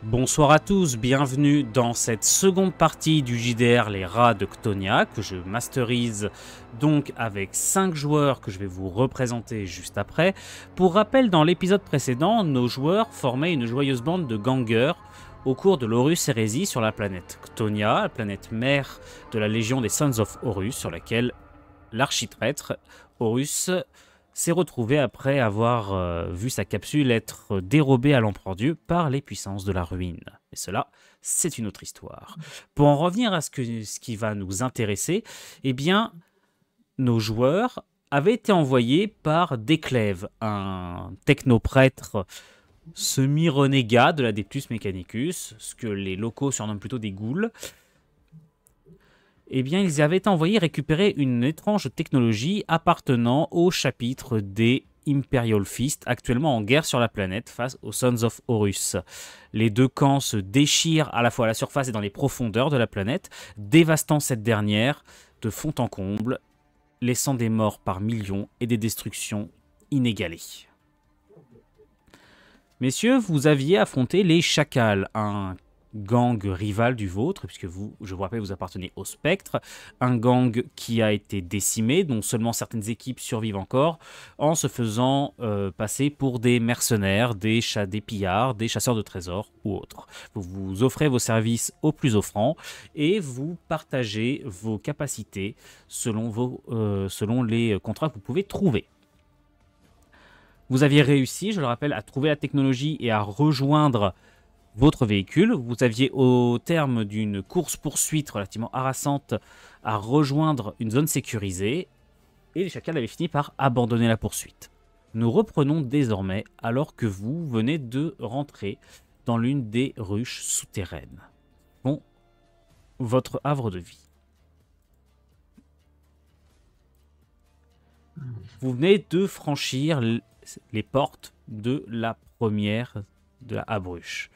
Bonsoir à tous, bienvenue dans cette seconde partie du JDR Les Rats de Ctonia que je masterise donc avec 5 joueurs que je vais vous représenter juste après. Pour rappel, dans l'épisode précédent, nos joueurs formaient une joyeuse bande de gangers au cours de l'Horus Hérésie sur la planète Ctonia, la planète mère de la Légion des Sons of Horus, sur laquelle l'architraître Horus s'est retrouvé après avoir vu sa capsule être dérobée à l'Empereur Dieu par les puissances de la ruine. Et cela, c'est une autre histoire. Pour en revenir à ce qui va nous intéresser, eh bien, nos joueurs avaient été envoyés par Déclève, un technoprêtre semi-renégat de l'Adeptus Mechanicus, ce que les locaux surnomment plutôt des ghouls. Eh bien, ils avaient envoyé récupérer une étrange technologie appartenant au chapitre des Imperial Fist, actuellement en guerre sur la planète face aux Sons of Horus. Les deux camps se déchirent à la fois à la surface et dans les profondeurs de la planète, dévastant cette dernière de fond en comble, laissant des morts par millions et des destructions inégalées. Messieurs, vous aviez affronté les Chacals, un gang rival du vôtre, puisque vous, je vous rappelle, vous appartenez au Spectre, un gang qui a été décimé, dont seulement certaines équipes survivent encore, en se faisant passer pour des mercenaires, des pillards, des chasseurs de trésors ou autres. Vous vous offrez vos services aux plus offrants et vous partagez vos capacités selon les contrats que vous pouvez trouver. Vous aviez réussi, je le rappelle, à trouver la technologie et à rejoindre votre véhicule. Vous aviez, au terme d'une course-poursuite relativement harassante, à rejoindre une zone sécurisée, et les chacals avaient fini par abandonner la poursuite. Nous reprenons désormais alors que vous venez de rentrer dans l'une des ruches souterraines. Bon, votre havre de vie. Vous venez de franchir les portes de la première de la Abruche.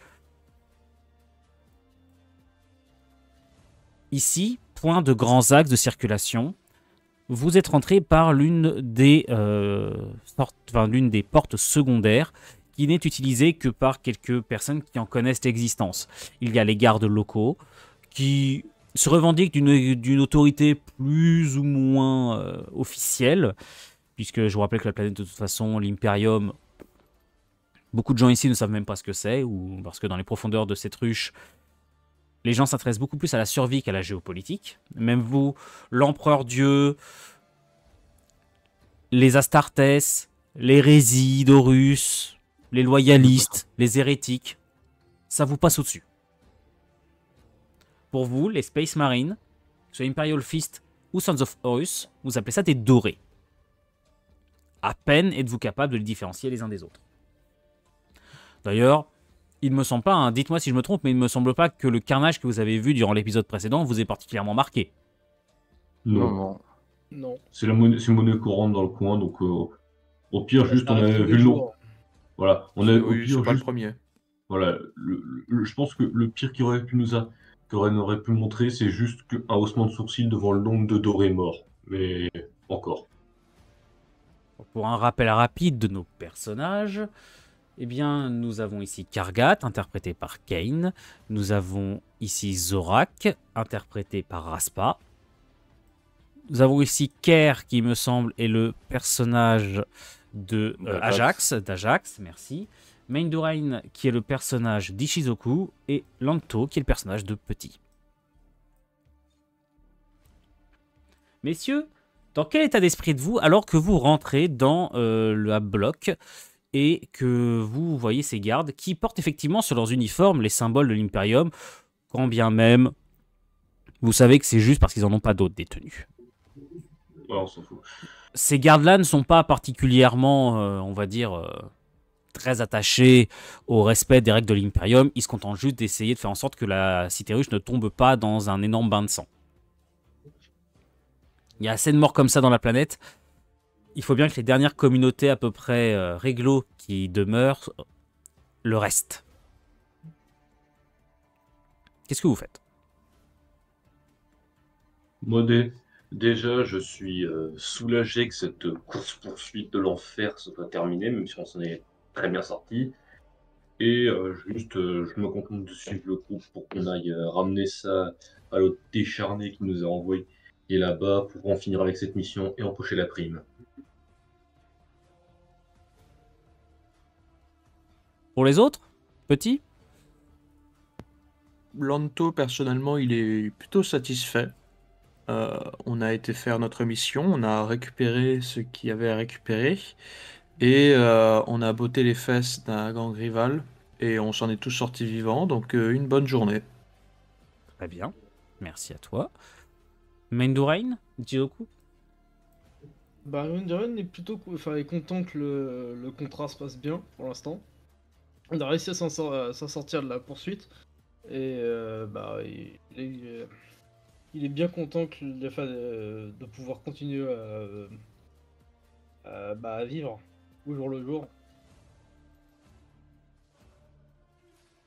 Ici, point de grands axes de circulation. Vous êtes rentré par l'une des portes secondaires qui n'est utilisée que par quelques personnes qui en connaissent l'existence. Il y a les gardes locaux qui se revendiquent d'une autorité plus ou moins officielle, puisque je vous rappelle que la planète, de toute façon, l'Imperium, beaucoup de gens ici ne savent même pas ce que c'est, ou parce que dans les profondeurs de cette ruche, les gens s'intéressent beaucoup plus à la survie qu'à la géopolitique. Même vous, l'Empereur Dieu, les Astartes, l'hérésie d'Horus, les loyalistes, les hérétiques, ça vous passe au-dessus. Pour vous, les Space Marines, soit Imperial Fist ou Sons of Horus, vous appelez ça des dorés. À peine êtes-vous capable de les différencier les uns des autres. D'ailleurs, il ne me semble pas, hein, dites-moi si je me trompe, mais il ne me semble pas que le carnage que vous avez vu durant l'épisode précédent vous ait particulièrement marqué. Non. Non. C'est une monnaie courante dans le coin, donc au pire, juste on avait vu le nom. Voilà, on a au Oui, pire c'est pas le juste. premier. Voilà, je pense que le pire qu'il aurait pu aurait pu montrer, c'est juste un haussement de sourcil devant le nombre de dorés morts. Mais encore. Pour un rappel rapide de nos personnages, eh bien, nous avons ici Kargat, interprété par Kane. Nous avons ici Zorak, interprété par Raspa. Nous avons ici Ker, qui me semble est le personnage de d'Ajax, merci. Maindurain, qui est le personnage d'Ishizoku, et Lanto, qui est le personnage de Petit. Messieurs, dans quel état d'esprit êtes-vous alors que vous rentrez dans le bloc et que vous voyez ces gardes qui portent effectivement sur leurs uniformes les symboles de l'Imperium, quand bien même vous savez que c'est juste parce qu'ils n'en ont pas d'autres détenus. Ouais, on s'en fout. Ces gardes-là ne sont pas particulièrement, on va dire, très attachés au respect des règles de l'Imperium. Ils se contentent juste d'essayer de faire en sorte que la cité ruche ne tombe pas dans un énorme bain de sang. Il y a assez de morts comme ça dans la planète. Il faut bien que les dernières communautés à peu près réglo qui demeurent le restent. Qu'est-ce que vous faites? Moi, déjà, je suis soulagé que cette course-poursuite de l'enfer se soit terminée, même si on s'en est très bien sorti. Et je me contente de suivre le groupe pour qu'on aille ramener ça à l'autre décharné qui nous a envoyé et là-bas pour en finir avec cette mission et empocher la prime. Pour les autres, petits? Lanto, personnellement, il est plutôt satisfait. On a été faire notre mission, on a récupéré ce qu'il y avait à récupérer, et on a botté les fesses d'un gang rival, et on s'en est tous sortis vivants, donc une bonne journée. Très bien. Merci à toi. Mendurain, Jiroku? Bah, Rundown est plutôt est content que le contrat se passe bien pour l'instant. On a réussi à s'en sortir de la poursuite. Et bah, il est bien content de pouvoir continuer à vivre au jour le jour.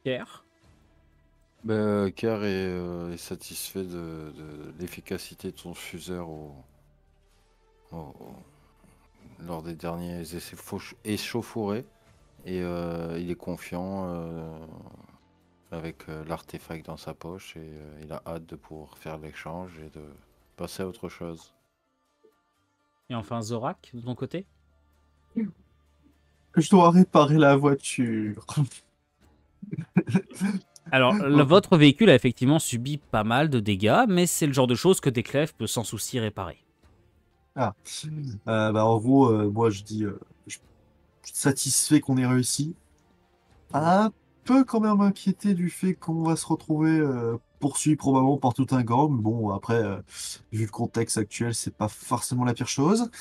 Pierre? Kerr est satisfait de l'efficacité de son fuseur lors des derniers essais échauffourés. Et il est confiant avec l'artefact dans sa poche et il a hâte de pouvoir faire l'échange et de passer à autre chose. Et enfin Zorak, de ton côté? Je dois réparer la voiture. Alors, votre véhicule a effectivement subi pas mal de dégâts, mais c'est le genre de choses que Desclèves peut sans souci réparer. Bah, en gros, moi je dis, je suis satisfait qu'on ait réussi. Un peu quand même inquiété du fait qu'on va se retrouver poursuivi probablement par tout un gang. Mais bon, après, vu le contexte actuel, c'est pas forcément la pire chose.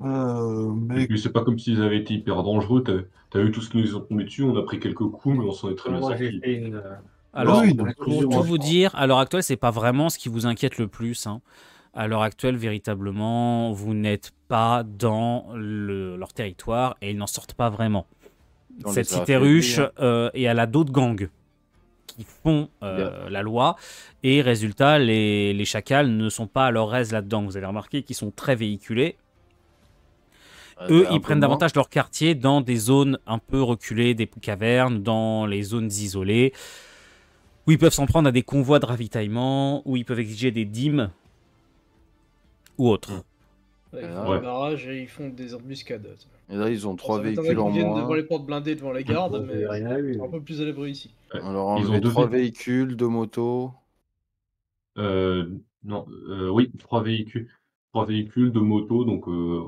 Et Mais puis c'est pas comme s'ils avaient été hyper dangereux, t'as vu tout ce qui nous ont tombé dessus, on a pris quelques coups, mais on s'en est très bien Moi, j'ai sortis. fait une. Alors, oui, donc, pour tout vous dire, à l'heure actuelle, c'est pas vraiment ce qui vous inquiète le plus, hein. À l'heure actuelle, véritablement, vous n'êtes pas dans leur territoire et ils n'en sortent pas vraiment. On Cette les a cité affaiblis, ruche, et elle a d'autres gangs qui font la loi. Et résultat, les chacals ne sont pas à leur aise là-dedans. Vous avez remarqué qu'ils sont très véhiculés. Eux, ils prennent davantage leur quartier dans des zones un peu reculées, des cavernes, dans les zones isolées, où ils peuvent s'en prendre à des convois de ravitaillement, où ils peuvent exiger des dîmes ou autres. Ouais, ils Ouais. font des barrages et ils font des embuscades. Et là, ils ont 3 Ça m'étonnerait véhicules en qu'ils viennent devant moins. les portes blindées devant les gardes, Bon, mais j'ai rien eu. ils sont un peu plus à l'abri ici. On leur a Ils ont enlevé deux 3 vé- véhicules, 2 motos. Non, oui, trois véhicules, deux motos, donc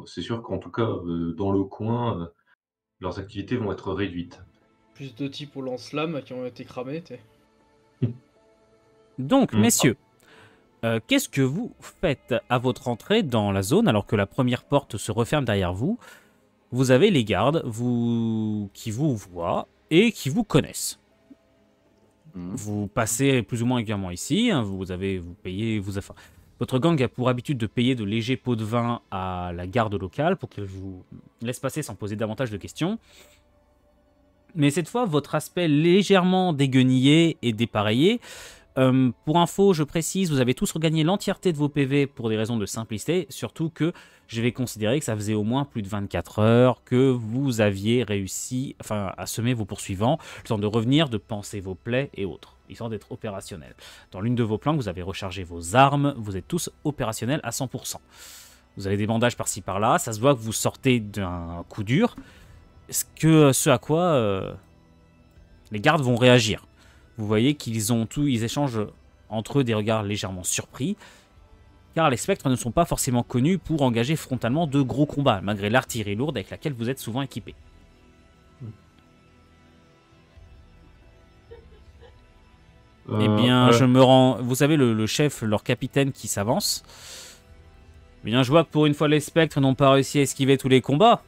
c'est sûr qu'en tout cas, dans le coin, leurs activités vont être réduites. Plus de types au lance-flammes qui ont été cramés, t'sais. Donc, messieurs, qu'est-ce que vous faites à votre entrée dans la zone alors que la première porte se referme derrière vous? Vous avez les gardes qui vous voient et qui vous connaissent. Vous passez plus ou moins régulièrement ici, hein, vous payez, votre gang a pour habitude de payer de légers pots de vin à la garde locale pour qu'elle vous laisse passer sans poser davantage de questions. Mais cette fois, votre aspect légèrement déguenillé et dépareillé. Pour info, je précise, vous avez tous regagné l'entièreté de vos PV pour des raisons de simplicité, surtout que je vais considérer que ça faisait au moins plus de 24 heures que vous aviez réussi à semer vos poursuivants, le temps de revenir, de panser vos plaies et autres, histoire d'être opérationnel. Dans l'une de vos planques, vous avez rechargé vos armes, vous êtes tous opérationnels à 100%. Vous avez des bandages par-ci par-là, ça se voit que vous sortez d'un coup dur, ce à quoi les gardes vont réagir. Vous voyez ils échangent entre eux des regards légèrement surpris, car les spectres ne sont pas forcément connus pour engager frontalement de gros combats, malgré l'artillerie lourde avec laquelle vous êtes souvent équipés. Eh bien, vous savez, le chef, leur capitaine qui s'avance. Eh bien, je vois que pour une fois, les spectres n'ont pas réussi à esquiver tous les combats.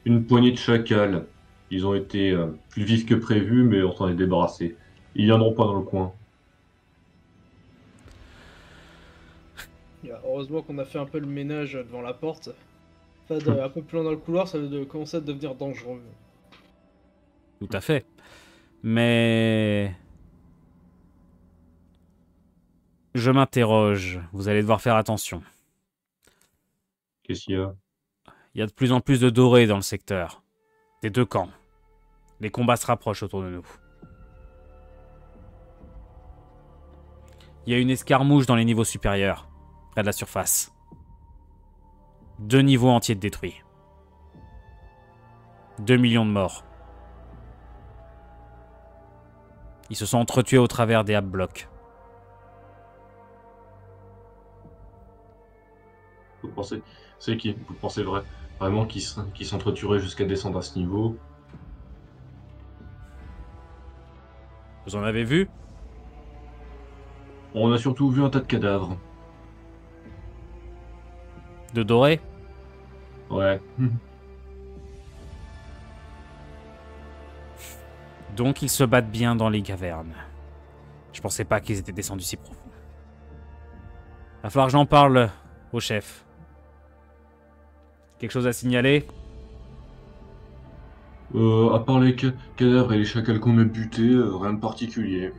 Une poignée de chacals. Ils ont été plus vifs que prévu, mais on s'en est débarrassé. Ils viendront pas dans le coin. Heureusement qu'on a fait un peu le ménage devant la porte. Un peu plus loin dans le couloir, ça va commencer à devenir dangereux. Tout à fait. Mais... je m'interroge. Vous allez devoir faire attention. Qu'est-ce qu'il y a? Il y a de plus en plus de dorés dans le secteur. des deux camps. Les combats se rapprochent autour de nous. Il y a une escarmouche dans les niveaux supérieurs, près de la surface. 2 niveaux entiers de détruits. 2 millions de morts. Ils se sont entretués au travers des blocs. Vous pensez, vous pensez vraiment qu'ils s'entretueraient jusqu'à descendre à ce niveau? Vous en avez vu? On a surtout vu un tas de cadavres. De dorés? Ouais. Donc ils se battent bien dans les cavernes. Je pensais pas qu'ils étaient descendus si profond. Va falloir que j'en parle au chef. Quelque chose à signaler? À part les cadavres et les chacals qu'on a butés, rien de particulier.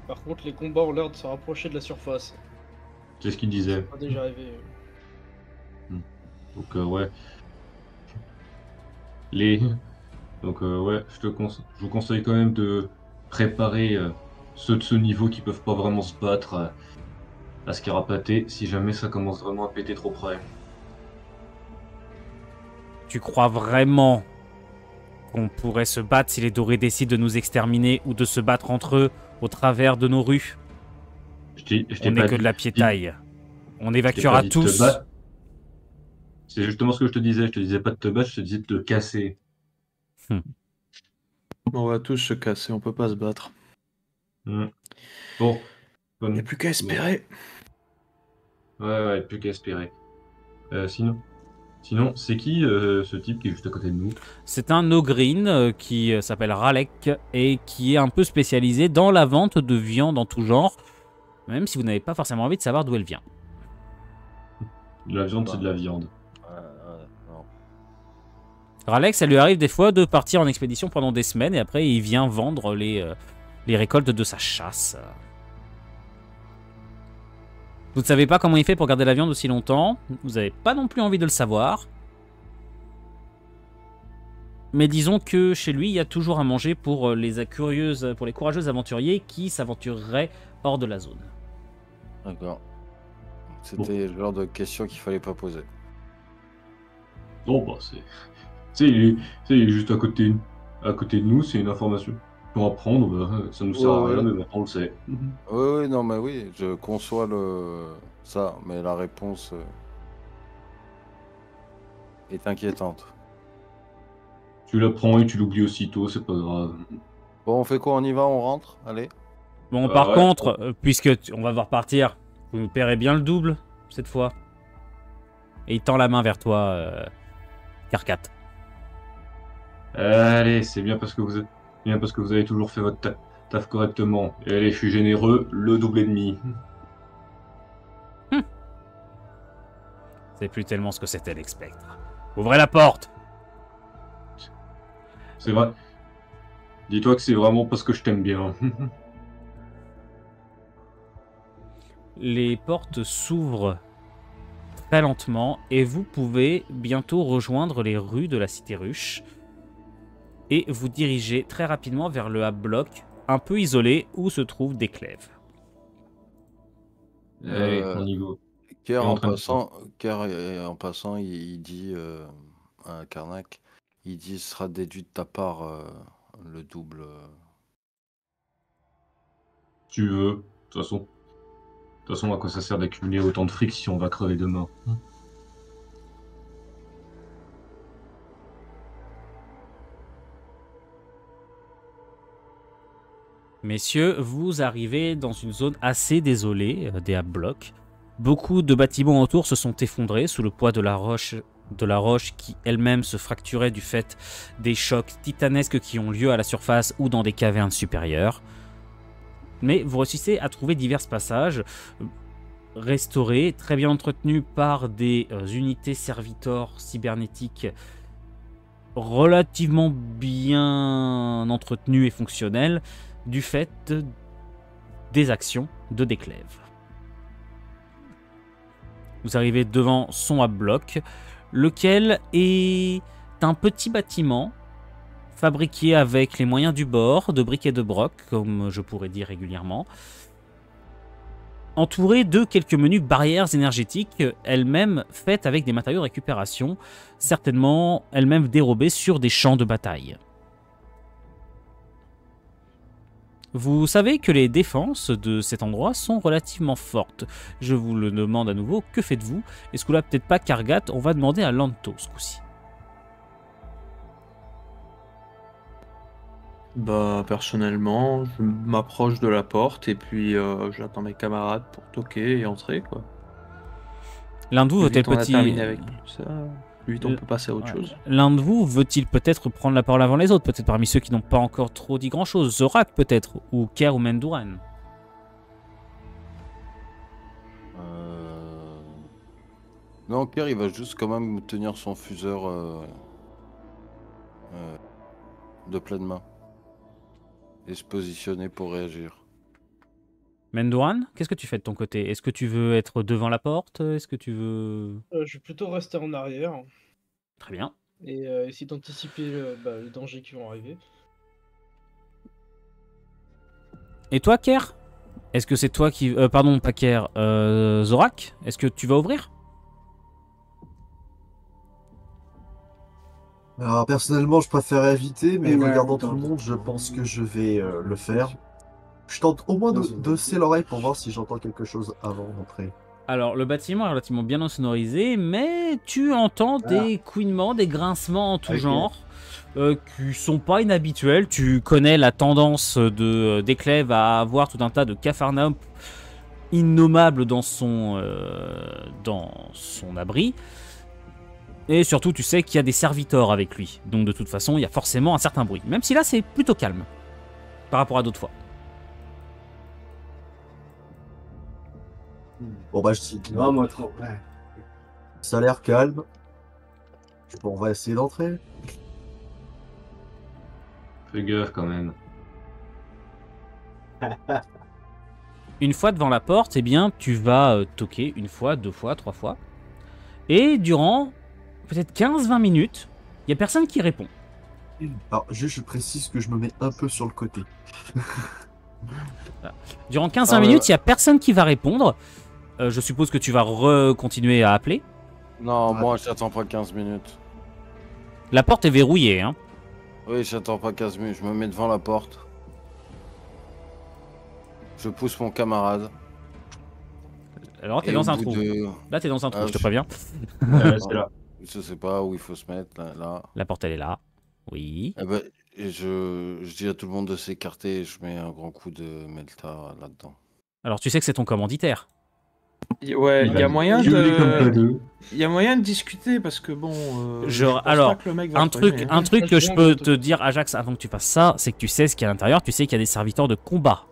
Par contre, les combats ont l'air de se rapprocher de la surface. C'est ce qu'il disait. Pas déjà arrivé. Donc ouais. Donc ouais, je vous conseille quand même de préparer ceux de ce niveau qui peuvent pas vraiment se battre à se carapater si jamais ça commence vraiment à péter trop près. Tu crois vraiment qu'on pourrait se battre si les dorés décident de nous exterminer ou de se battre entre eux au travers de nos rues? On n'est que de la piétaille. On évacuera tous. C'est justement ce que je te disais. Je te disais pas de te battre, je te disais de te casser. On va tous se casser, on peut pas se battre. Bon. Il n'y a plus qu'à espérer. Ouais, plus qu'à espérer. Sinon, c'est qui ce type qui est juste à côté de nous? C'est un ogryn qui s'appelle Ralek et qui est un peu spécialisé dans la vente de viande en tout genre, même si vous n'avez pas forcément envie de savoir d'où elle vient. La viande, c'est de la viande. Non. Ralek, ça lui arrive des fois de partir en expédition pendant des semaines et après il vient vendre les récoltes de sa chasse. Vous ne savez pas comment il fait pour garder la viande aussi longtemps. Vous n'avez pas non plus envie de le savoir. Mais disons que chez lui, il y a toujours à manger pour les courageux aventuriers qui s'aventureraient hors de la zone. D'accord. C'était le genre de question qu'il fallait pas poser. Non, bah il est juste à côté de nous, c'est une information. Pour apprendre, bah, ça nous sert à rien, mais maintenant on le sait. Oui, non, mais oui, je conçois ça, mais la réponse est inquiétante. Tu l'apprends et tu l'oublies aussitôt, c'est pas grave. Bon, on fait quoi? On y va, on rentre? Allez. Bon, par contre, puisque on va devoir partir, vous nous paierez bien le double, cette fois. Et il tend la main vers toi, Karkat. Allez, c'est bien parce que vous avez toujours fait votre taf correctement. Et allez, je suis généreux, le double et demi. C'est plus tellement ce que c'était l'Expectre. Ouvrez la porte! C'est vrai. Dis-toi que c'est vraiment parce que je t'aime bien. Les portes s'ouvrent très lentement et vous pouvez bientôt rejoindre les rues de la Cité Ruche et vous diriger très rapidement vers le bloc un peu isolé où se trouve Desclèves. Allez, on y va. Ker, en passant, il dit à Karnak, il dit ce sera déduit de ta part le double. Tu veux. De toute façon, à quoi ça sert d'accumuler autant de fric si on va crever demain? Messieurs, vous arrivez dans une zone assez désolée des blocs. Beaucoup de bâtiments autour se sont effondrés sous le poids de la roche qui elle-même se fracturait du fait des chocs titanesques qui ont lieu à la surface ou dans des cavernes supérieures. Mais vous réussissez à trouver divers passages restaurés, très bien entretenus par des unités servitors cybernétiques relativement bien entretenues et fonctionnelles du fait des actions de Desclèves. Vous arrivez devant son bloc, lequel est un petit bâtiment fabriqué avec les moyens du bord, de briques et de broc, comme je pourrais dire régulièrement. Entouré de quelques menus barrières énergétiques, elles-mêmes faites avec des matériaux de récupération, certainement elles-mêmes dérobées sur des champs de bataille. Vous savez que les défenses de cet endroit sont relativement fortes. Je vous le demande à nouveau, que faites-vous? Est-ce que là, peut-être pas Kargat? On va demander à Lanto ce coup-ci. Bah, personnellement, je m'approche de la porte et puis j'attends mes camarades pour toquer et entrer, quoi. L'un de vous Plus veut-il vite on a terminé petit... avec ça, plus vite on peut passer à autre chose. L'un de vous veut-il peut-être prendre la parole avant les autres? Peut-être parmi ceux qui n'ont pas encore trop dit grand-chose. Zorak peut-être? Ou Ker ou Mendouran? Non, Pierre, il va juste quand même tenir son fuseur de pleine main et se positionner pour réagir. Mendouran, qu'est-ce que tu fais de ton côté? Est-ce que tu veux être devant la porte? Est-ce que tu veux... Je vais plutôt rester en arrière Très bien. et essayer d'anticiper les dangers qui vont arriver. Et toi, Ker? Est-ce que c'est toi qui... pardon, pas Ker. Zorak? Est-ce que tu vas ouvrir? Alors, personnellement, je préfère éviter, mais regardant tout le monde, je pense que je vais le faire. Je tente au moins de d'osser l'oreille pour voir si j'entends quelque chose avant d'entrer. Alors, le bâtiment est relativement bien insonorisé, mais tu entends des couinements, des grincements en tout genre, qui sont pas inhabituels. Tu connais la tendance des Clèves à avoir tout un tas de capharnaüm innommables dans son abri. Et surtout, tu sais qu'il y a des serviteurs avec lui. Donc, de toute façon, il y a forcément un certain bruit. Même si là, c'est plutôt calme, par rapport à d'autres fois. Bon bah je dis, moi trop. Ça a l'air calme. Bon, on va essayer d'entrer. Fais gaffe quand même. Une fois devant la porte, eh bien, tu vas toquer une fois, deux fois, trois fois. Et durant peut-être 15-20 minutes, il n'y a personne qui répond. Alors, je précise que je me mets un peu sur le côté. Durant 15-20 minutes, il n'y a personne qui va répondre. Je suppose que tu vas continuer à appeler. Non, moi j'attends pas 15 minutes. La porte est verrouillée, hein. Oui, j'attends pas 15 minutes, je me mets devant la porte. Je pousse mon camarade. Alors, t'es Et dans au un bout trou. de- Là, t'es dans un trou, Ah, je te je- préviens. C'est là. Je sais pas où il faut se mettre, là. La porte, elle est là. Oui. Eh ben, et je dis à tout le monde de s'écarter et je mets un grand coup de Melta là-dedans. Alors, tu sais que c'est ton commanditaire. Ouais, il y a moyen Jubilé comme pas de... deux. Il y a moyen de discuter parce que bon... je pense alors, pas que le mec va Un freiner, truc, hein. un truc que je Franchement, peux je- te dire, Ajax, avant que tu fasses ça, c'est que tu sais ce qu'il y a à l'intérieur. Tu sais qu'il y a des serviteurs de combat.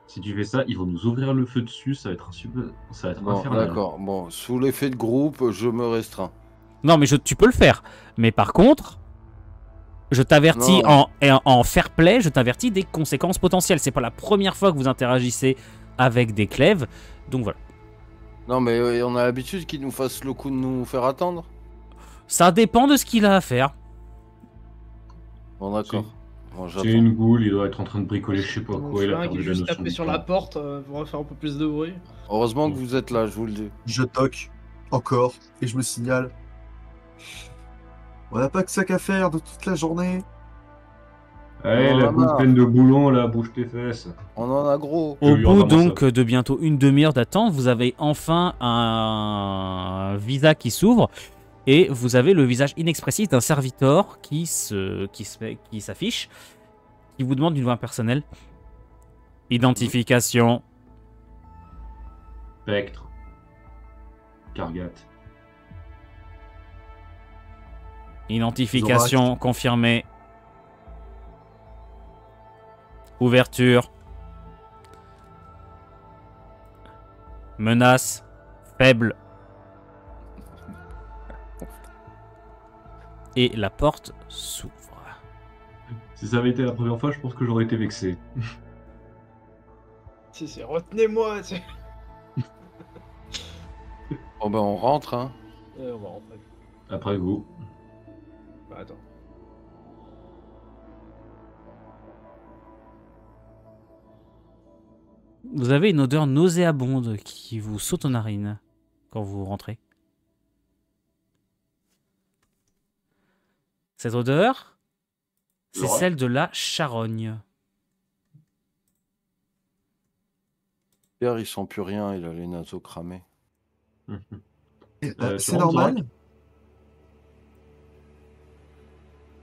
Si tu fais ça, ils vont nous ouvrir le feu dessus, ça va être un super... ça va être Bon, infernal. d'accord. Bon, sous l'effet de groupe, je me restreins. Non, mais tu peux le faire. Mais par contre, je t'avertis en fair play, je t'avertis des conséquences potentielles. C'est pas la première fois que vous interagissez avec des Clèves. Donc voilà. Non, mais on a l'habitude qu'il nous fasse le coup de nous faire attendre. Ça dépend de ce qu'il a à faire. Bon, d'accord. Bon, C'est j'attends. une goule, il doit être en train de bricoler je sais pas Mon quoi, il a flingue perdu est la juste notion tapé du sur temps. la porte pour faire un peu plus de bruit. Heureusement que vous êtes là, je vous le dis. Je toque encore et je me signale. On n'a pas que ça qu'à faire de toute la journée. Allez, Oh, la là boule là. pleine de boulons, là, bouge tes fesses. On en a gros. Au Oui, bout vraiment donc de bientôt une demi-heure d'attente, vous avez enfin un visa qui s'ouvre et vous avez le visage inexpressif d'un serviteur qui s'affiche, qui vous demande une voix personnelle. Identification. Spectre. Kargat. Identification confirmée. Ouverture. Menace faible. Et la porte s'ouvre. Si ça avait été la première fois, je pense que j'aurais été vexé. C'est retenez-moi. Bon, ben, on rentre, hein. On va rentrer. Après vous. Bah, attends. Vous avez une odeur nauséabonde qui vous saute aux narines quand vous rentrez. Cette odeur, c'est Ouais. celle de la charogne. Pierre, il sent plus rien, il a les naseaux cramés. Et, Tu c'est rentres, normal? Zorak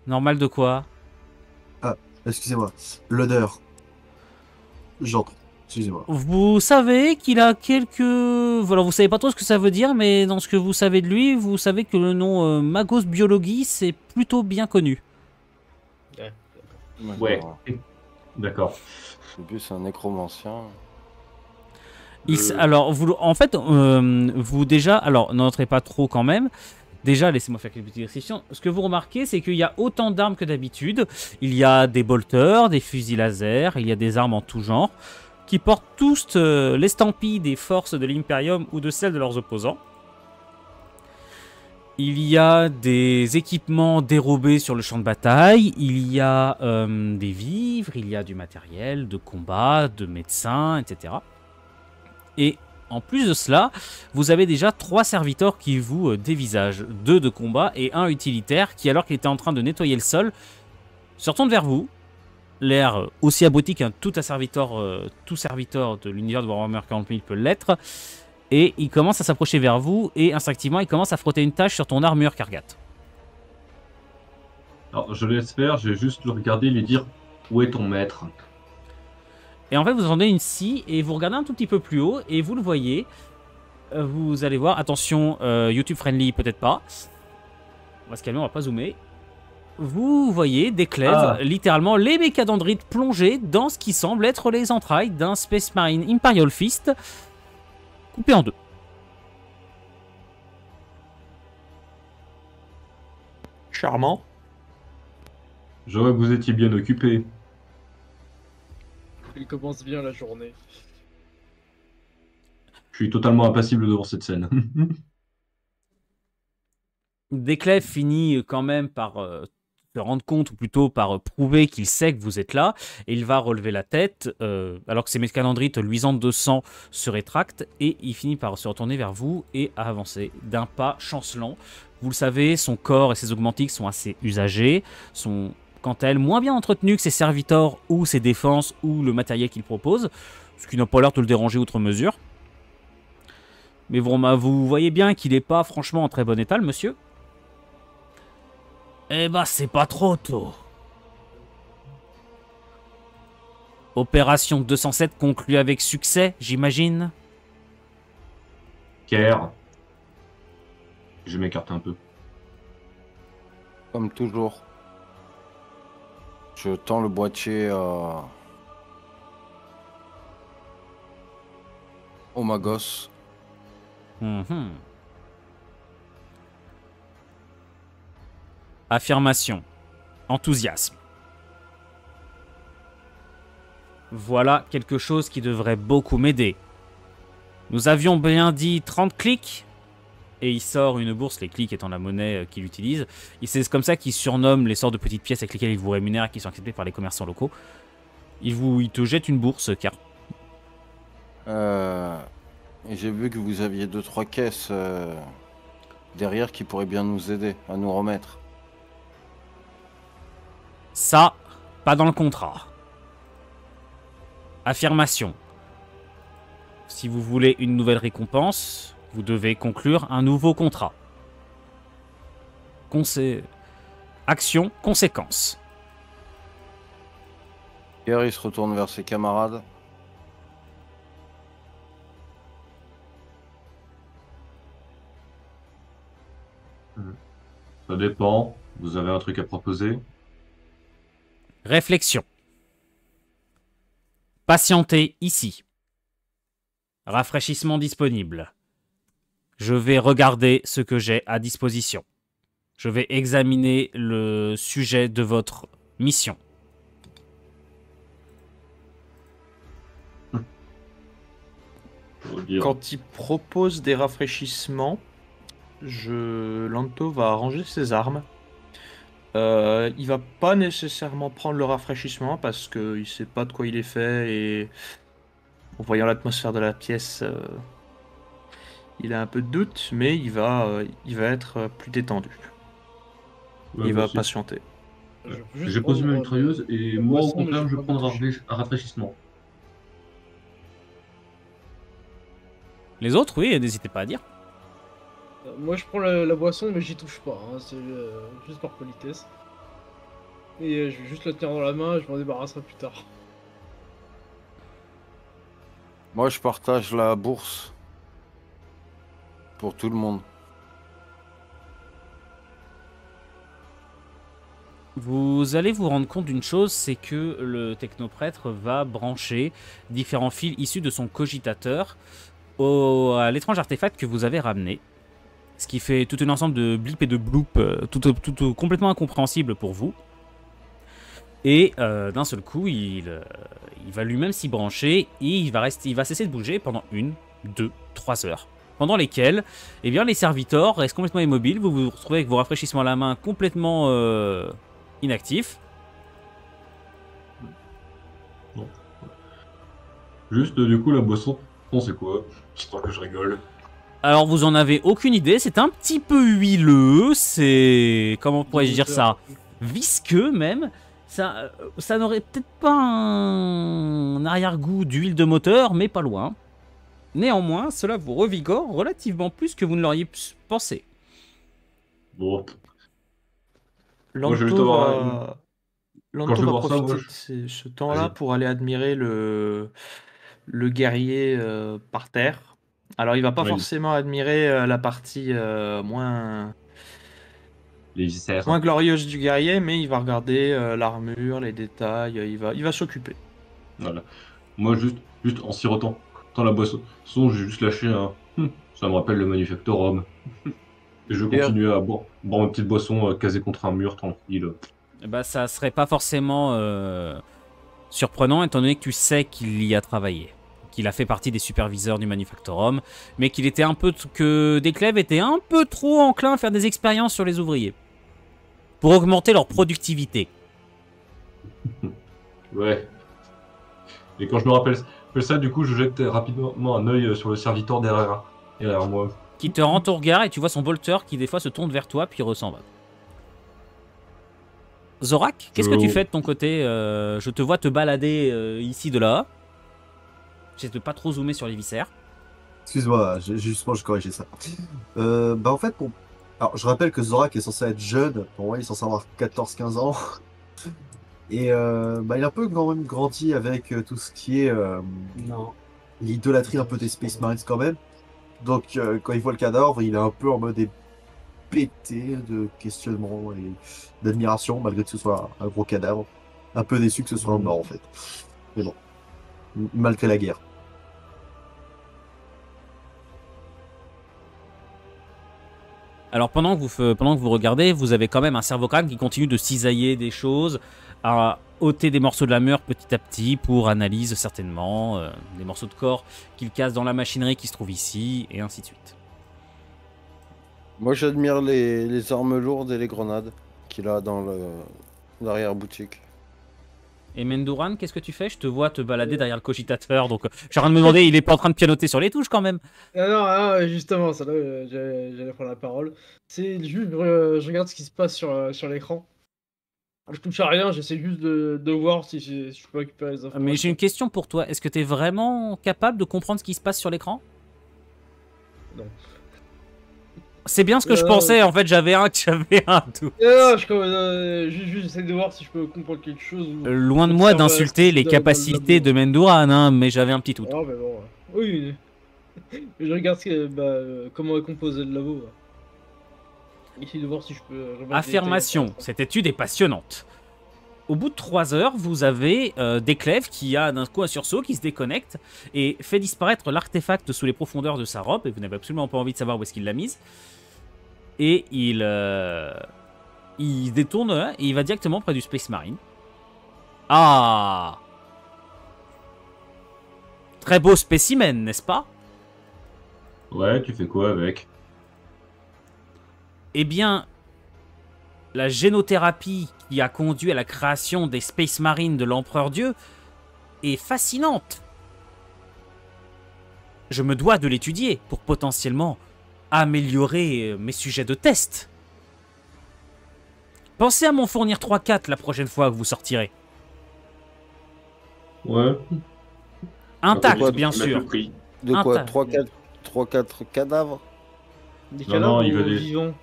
Normal de quoi? Excusez-moi. L'odeur. J'entre. Excusez-moi. Vous savez qu'il a quelques... Voilà, vous savez pas trop ce que ça veut dire, mais dans ce que vous savez de lui, vous savez que le nom Magos Biologie, c'est plutôt bien connu. Ouais. D'accord. D'accord. C'est plus un nécromancien. Alors, en fait, vous déjà... Alors, n'entrez pas trop quand même. Déjà, laissez-moi faire quelques petites descriptions. Ce que vous remarquez, c'est qu'il y a autant d'armes que d'habitude. Il y a des bolters, des fusils laser, il y a des armes en tout genre, qui portent tous l'estampille des forces de l'Imperium ou de celles de leurs opposants. Il y a des équipements dérobés sur le champ de bataille, il y a des vivres, il y a du matériel de combat, de médecins, etc. Et en plus de cela, vous avez déjà 3 serviteurs qui vous dévisagent. 2 de combat et 1 utilitaire qui, alors qu'il était en train de nettoyer le sol, se retourne vers vous. L'air aussi abruti qu'un tout serviteur de l'univers de Warhammer 40 000 peut l'être. Et il commence à s'approcher vers vous et instinctivement, il commence à frotter une tache sur ton armure, Kargat. Alors, je laisse faire, je vais juste le regarder et lui dire où est ton maître? Et en fait, vous entendez une scie et vous regardez un tout petit peu plus haut et vous le voyez. Vous allez voir, attention, YouTube friendly, peut-être pas. On va se calmer, on va pas zoomer. Vous voyez des clèves, littéralement les mécadendrites plongés dans ce qui semble être les entrailles d'un Space Marine Imperial Fist coupé en 2. Charmant. Je vois que vous étiez bien occupé. Il commence bien la journée. Je suis totalement impassible devant cette scène. Desclèves finit quand même par se rendre compte, ou plutôt par prouver qu'il sait que vous êtes là, et il va relever la tête, alors que ses mécadendrites luisantes de sang se rétractent, et il finit par se retourner vers vous et à avancer d'un pas chancelant. Vous le savez, son corps et ses augmentiques sont assez usagés, sont quant à elles moins bien entretenus que ses serviteurs ou ses défenses ou le matériel qu'il propose, ce qui n'a pas l'air de le déranger outre mesure. Mais vous voyez bien qu'il n'est pas franchement en très bon état, le monsieur. Eh bah, c'est pas trop tôt. Opération 207 conclue avec succès, j'imagine. Kerr. Je m'écarte un peu. Comme toujours. Je tends le boîtier au Magos. Mhm. Affirmation. Enthousiasme. Voilà quelque chose qui devrait beaucoup m'aider. Nous avions bien dit 30 clics. Et il sort une bourse, les clics étant la monnaie qu'il utilise. C'est comme ça qu'il surnomme les sortes de petites pièces avec lesquelles il vous rémunère et qui sont acceptées par les commerçants locaux. Il te jette une bourse, car... Et j'ai vu que vous aviez 2-3 caisses derrière qui pourraient bien nous aider à nous remettre. Ça, pas dans le contrat. Affirmation. Si vous voulez une nouvelle récompense, vous devez conclure un nouveau contrat. Action, conséquence. Pierre, il se retourne vers ses camarades. Ça dépend. Vous avez un truc à proposer? Réflexion. Patientez ici. Rafraîchissement disponible. Je vais regarder ce que j'ai à disposition. Je vais examiner le sujet de votre mission. Quand il propose des rafraîchissements, Lanto va ranger ses armes. Il va pas nécessairement prendre le rafraîchissement parce qu'il sait pas de quoi il est fait et En voyant l'atmosphère de la pièce, il a un peu de doute, mais il va être plus détendu. Ouais, Il moi va aussi. patienter. Je peux juste J'ai posé ma prendre, mitrailleuse et la moi, au boisson, mais contraire, j'ai je pas vais prendre touché. un rafraîchissement. Les autres, oui, n'hésitez pas à dire. Moi je prends la boisson, mais j'y touche pas, hein, c'est juste par politesse. Et je vais juste la tenir dans la main, je m'en débarrasserai plus tard. Moi, je partage la bourse pour tout le monde. Vous allez vous rendre compte d'une chose, c'est que le technoprêtre va brancher différents fils issus de son cogitateur à l'étrange artefact que vous avez ramené. Ce qui fait tout un ensemble de blips et de bloops, tout complètement incompréhensible pour vous. Et d'un seul coup, il va lui-même s'y brancher et il va cesser de bouger pendant 1, 2, 3 heures. Pendant lesquelles, eh bien, les serviteurs restent complètement immobiles. Vous vous retrouvez avec vos rafraîchissements à la main complètement inactifs. Juste, du coup, la boisson, on sait quoi? Histoire que je rigole. Alors, vous en avez aucune idée. C'est un petit peu huileux. C'est... Comment pourrais-je dire ça? Visqueux, même. Ça n'aurait peut-être pas un arrière-goût d'huile de moteur, mais pas loin. Néanmoins, cela vous revigore relativement plus que vous ne l'auriez pensé. Bon, moi, je vais juste Lanto avoir va, Quand Lanto je vais va voir ça, moi, profiter de ce temps-là Vas-y. pour aller admirer le guerrier par terre. Alors, il va pas Oui, forcément admirer la partie moins les viscères. glorieuse du guerrier, mais il va regarder l'armure, les détails, il va s'occuper. Voilà. Moi, juste en sirotant la boisson, j'ai juste lâché un. Ça me rappelle le Manufactorum. Et je Et, continue à boire ma petite boisson casée contre un mur, tranquille. Bah, ça serait pas forcément surprenant, étant donné que tu sais qu'il y a travaillé. Qu'il a fait partie des superviseurs du Manufactorum, mais qu'il était un peu... que Desclèves était un peu trop enclin à faire des expériences sur les ouvriers. Pour augmenter leur productivité. Ouais. Et quand je me rappelle ça, du coup, je jette rapidement un œil sur le serviteur derrière moi. Qui te rend ton regard et tu vois son bolter qui des fois se tourne vers toi puis ressent. Zorak, qu'est-ce que tu fais de ton côté? Je te vois te balader ici de là. J'essaie de pas trop zoomer sur les viscères. Excuse-moi, justement, je corrigeais ça. Bah, en fait, alors, je rappelle que Zorak est censé être jeune. Pour moi, il est censé avoir 14-15 ans. Et bah, il a un peu quand même grandi avec tout ce qui est l'idolâtrie un peu des Space Marines quand même. Donc, quand il voit le cadavre, il est un peu en mode pété de questionnement et d'admiration, malgré que ce soit un gros cadavre. Un peu déçu que ce soit un mort, en fait. Mais bon, malgré la guerre. Alors pendant que vous regardez, vous avez quand même un cerveau-crâne qui continue de cisailler des choses, à ôter des morceaux de la meur petit à petit pour analyse certainement, des morceaux de corps qu'il casse dans la machinerie qui se trouve ici, et ainsi de suite. Moi, j'admire les armes lourdes et les grenades qu'il a dans l'arrière-boutique. Et Mendouran, qu'est-ce que tu fais? Je te vois te balader derrière le cogitateur, donc je suis en train de me demander, il est pas en train de pianoter sur les touches quand même? Ah non, justement, ça là, j'allais prendre la parole. C'est juste, je regarde ce qui se passe sur l'écran. Je touche à rien, j'essaie juste de voir si je peux récupérer les informations. Mais j'ai une question pour toi, est-ce que tu es vraiment capable de comprendre ce qui se passe sur l'écran? Non. C'est bien ce que je pensais, en fait j'avais un doute. Non, juste j'essaie de voir si je peux comprendre quelque chose. Loin de moi d'insulter les capacités de Mendouran, hein, mais j'avais un petit doute. Ah, mais bon, oui. Mais je regarde comment est composé le labo. Essayer de voir si je peux remettre des Affirmation, détails. cette étude est passionnante. Au bout de 3 heures, vous avez Desclèves qui a d'un coup un sursaut, qui se déconnecte et fait disparaître l'artefact sous les profondeurs de sa robe, et vous n'avez absolument pas envie de savoir où est-ce qu'il l'a mise. Et il détourne et il va directement près du Space Marine. Ah! Très beau spécimen, n'est-ce pas? Ouais, tu fais quoi avec? Eh bien, la génothérapie qui a conduit à la création des Space Marines de l'Empereur Dieu est fascinante. je me dois de l'étudier pour potentiellement améliorer mes sujets de test. Pensez à m'en fournir 3-4 la prochaine fois que vous sortirez. Ouais. Intact, quoi, bien On a sûr. tout pris. De quoi? Intact. 3-4 cadavres? Des Non, cadavres non, il ou veut des- vivants?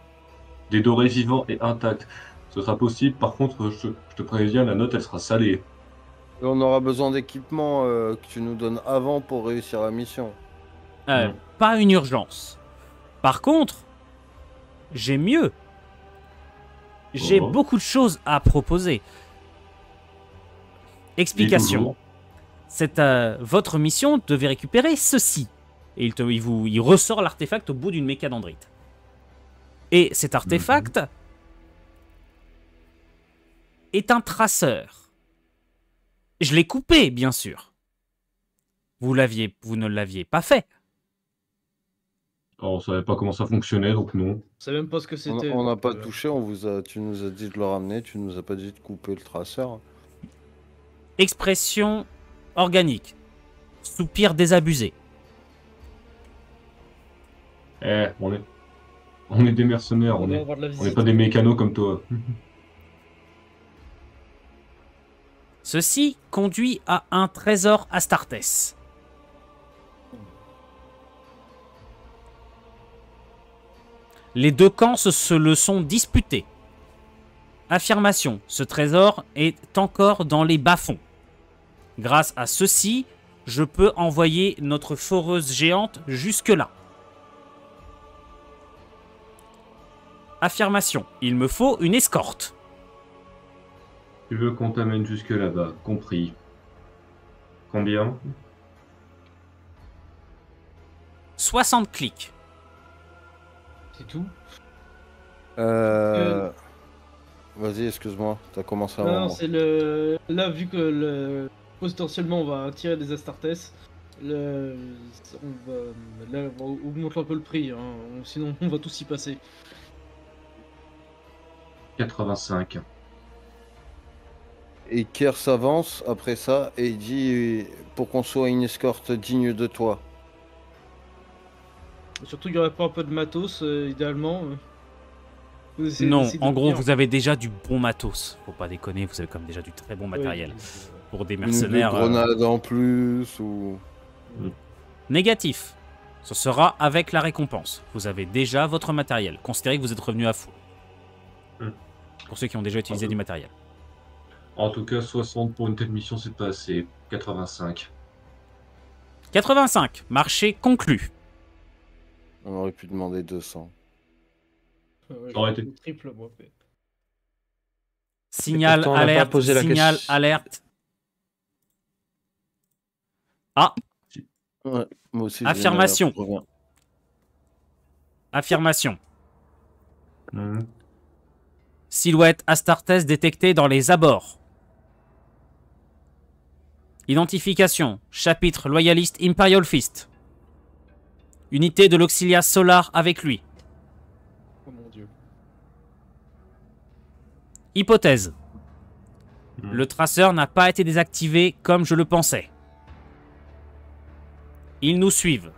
Des dorés vivants et intacts. Ce sera possible. Par contre, je te préviens, la note, elle sera salée. Et on aura besoin d'équipements que tu nous donnes avant pour réussir la mission. Pas une urgence. Par contre, j'ai mieux. J'ai Oh. beaucoup de choses à proposer. Explication. toujours. C'est votre mission devait récupérer ceci. Et il ressort l'artefact au bout d'une méca d'andrite. Et cet artefact est un traceur. Je l'ai coupé, bien sûr. Vous ne l'aviez pas fait. Alors, on savait pas comment ça fonctionnait, donc non. Je sais même pas ce que c'était. On n'a donc, pas touché, tu nous as dit de le ramener, tu nous as pas dit de couper le traceur. Expression organique. Soupir désabusé. On est des mercenaires, on on va est, avoir de la on n'est visite. pas des mécanos comme toi. Ceci conduit à un trésor Astartes. Les deux camps se le sont disputés. Affirmation, ce trésor est encore dans les bas-fonds. Grâce à ceci, je peux envoyer notre foreuse géante jusque-là. Affirmation, il me faut une escorte. Tu veux qu'on t'amène jusque là-bas, compris. Combien? 60 clics. C'est tout. Vas-y, excuse-moi, t'as commencé Non, avant non, moi. c'est le. Là, vu que potentiellement on va tirer des Astartes, le... on va... là, on va augmenter un peu le prix, hein. Sinon on va tous y passer. 85. Et Kier s'avance après ça et il dit pour qu'on soit une escorte digne de toi. Surtout, il y aurait pas un peu de matos, idéalement. Vous essayez Non, d'essayer de en gros, venir. vous avez déjà du bon matos. Faut pas déconner, vous avez comme déjà du très bon matériel. Oui, Pour des Une ou deux mercenaires. grenades en plus ou... Négatif. Ce sera avec la récompense. Vous avez déjà votre matériel. Considérez que vous êtes revenu à fou. Hmm. Pour ceux qui ont déjà utilisé du matériel. En tout cas, 60 pour une telle mission, c'est pas assez. 85. 85. Marché conclu. On aurait pu demander 200. J'aurais été- le triple, moi. mais- Signal, pourtant, on n'a pas alerte, posé la signal, question. alerte. Ah, Ouais, moi aussi. j'ai Affirmation. une alerte, je reviens. affirmation. Mhm. Silhouette Astartes détectée dans les abords. Identification. Chapitre loyaliste Imperial Fist. Unité de l'Auxilia Solar avec lui. Oh mon dieu. Hypothèse. Mhm. Le traceur n'a pas été désactivé comme je le pensais. Ils nous suivent.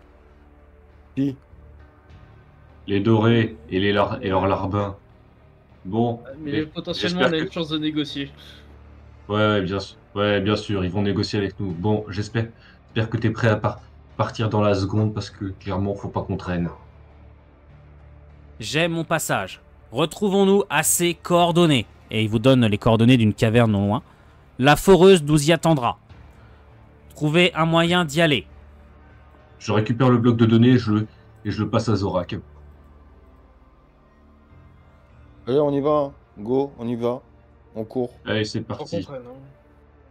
Qui? Les dorés et leurs larbins. Bon, Mais potentiellement, j'espère on a une que- chance de négocier. ouais, bien sûr. Ouais, bien sûr, ils vont négocier avec nous. Bon, j'espère que t'es prêt à partir dans la seconde parce que clairement, faut pas qu'on traîne. J'ai mon passage. Retrouvons-nous à ces coordonnées. Et il vous donne les coordonnées d'une caverne non loin. La foreuse nous y attendra. Trouvez un moyen d'y aller. Je récupère le bloc de données et je le passe à Zorak. Allez, on y va. Hein. Go, on y va. On court. Allez, c'est Faut qu'on parti. traîne, hein.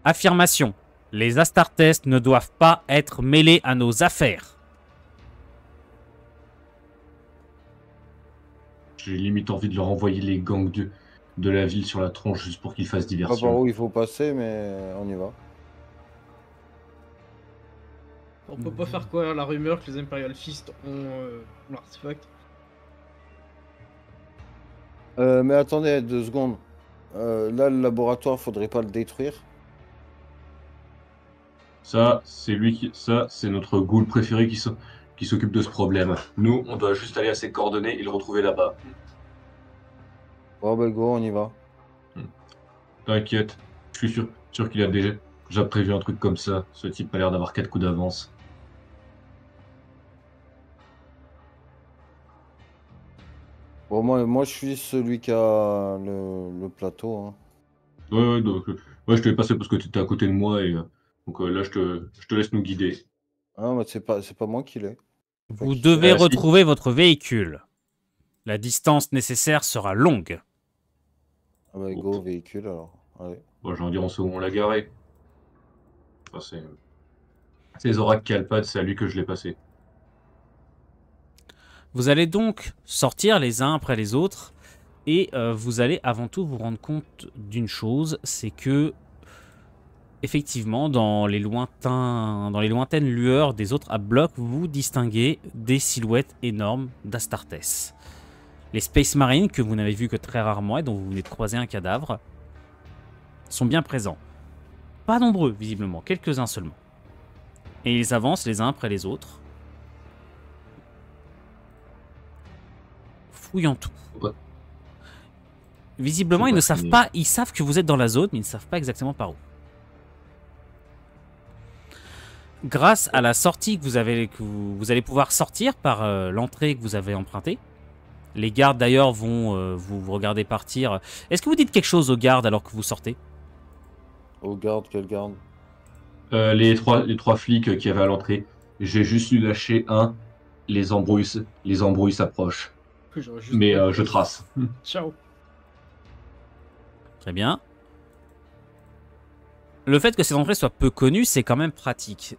Affirmation. Les Astartes ne doivent pas être mêlés à nos affaires. J'ai limite envie de leur envoyer les gangs de la ville sur la tronche juste pour qu'ils fassent Pas par diversion. où il faut passer, mais on y va. On peut pas faire quoi la rumeur que les Imperial Fist ont l'artefact. Mais attendez 2 secondes. Là, le laboratoire, faudrait pas le détruire. Ça, c'est notre ghoul préféré qui s'occupe de ce problème. Nous, on doit juste aller à ses coordonnées et le retrouver là-bas. Bon, bah, go, on y va. T'inquiète, je suis sûr qu'il a déjà prévu un truc comme ça. Ce type a l'air d'avoir 4 coups d'avance. Bon, moi, je suis celui qui a le plateau. Hein. Ouais, donc, ouais, je te l'ai passé parce que tu étais à côté de moi et donc là, je te laisse nous guider. Ah, mais c'est pas moi qui l'ai. Vous qui devez si. retrouver votre véhicule. La distance nécessaire sera longue. Ah, bah, go, véhicule alors. Allez. Bon, j'en dirai où on l'a garé. Enfin, c'est Zorak qui a le pad, c'est à lui que je l'ai passé. Vous allez donc sortir les uns après les autres et vous allez avant tout vous rendre compte d'une chose, c'est que effectivement dans les lointaines lueurs des autres Ab-blocs, vous distinguez des silhouettes énormes d'Astartes. Les Space Marines, que vous n'avez vu que très rarement et dont vous venez de croiser un cadavre, sont bien présents. Pas nombreux visiblement, quelques-uns seulement. Et ils avancent les uns après les autres, fouillant tout. Ouais. Visiblement, C'est ils ne pas savent fini. pas, ils savent que vous êtes dans la zone, mais ils ne savent pas exactement par où. Grâce à la sortie que vous allez pouvoir sortir par l'entrée que vous avez empruntée. Les gardes d'ailleurs vont vous regarder partir. Est-ce que vous dites quelque chose aux gardes alors que vous sortez? Au garde, quel garde? Les trois flics qui avaient à l'entrée, j'ai juste lui lâché un. Les embrouilles s'approchent. J'aurais juste Mais pas je dit. trace. Ciao. Très bien. Le fait que ces entrées soient peu connues, c'est quand même pratique.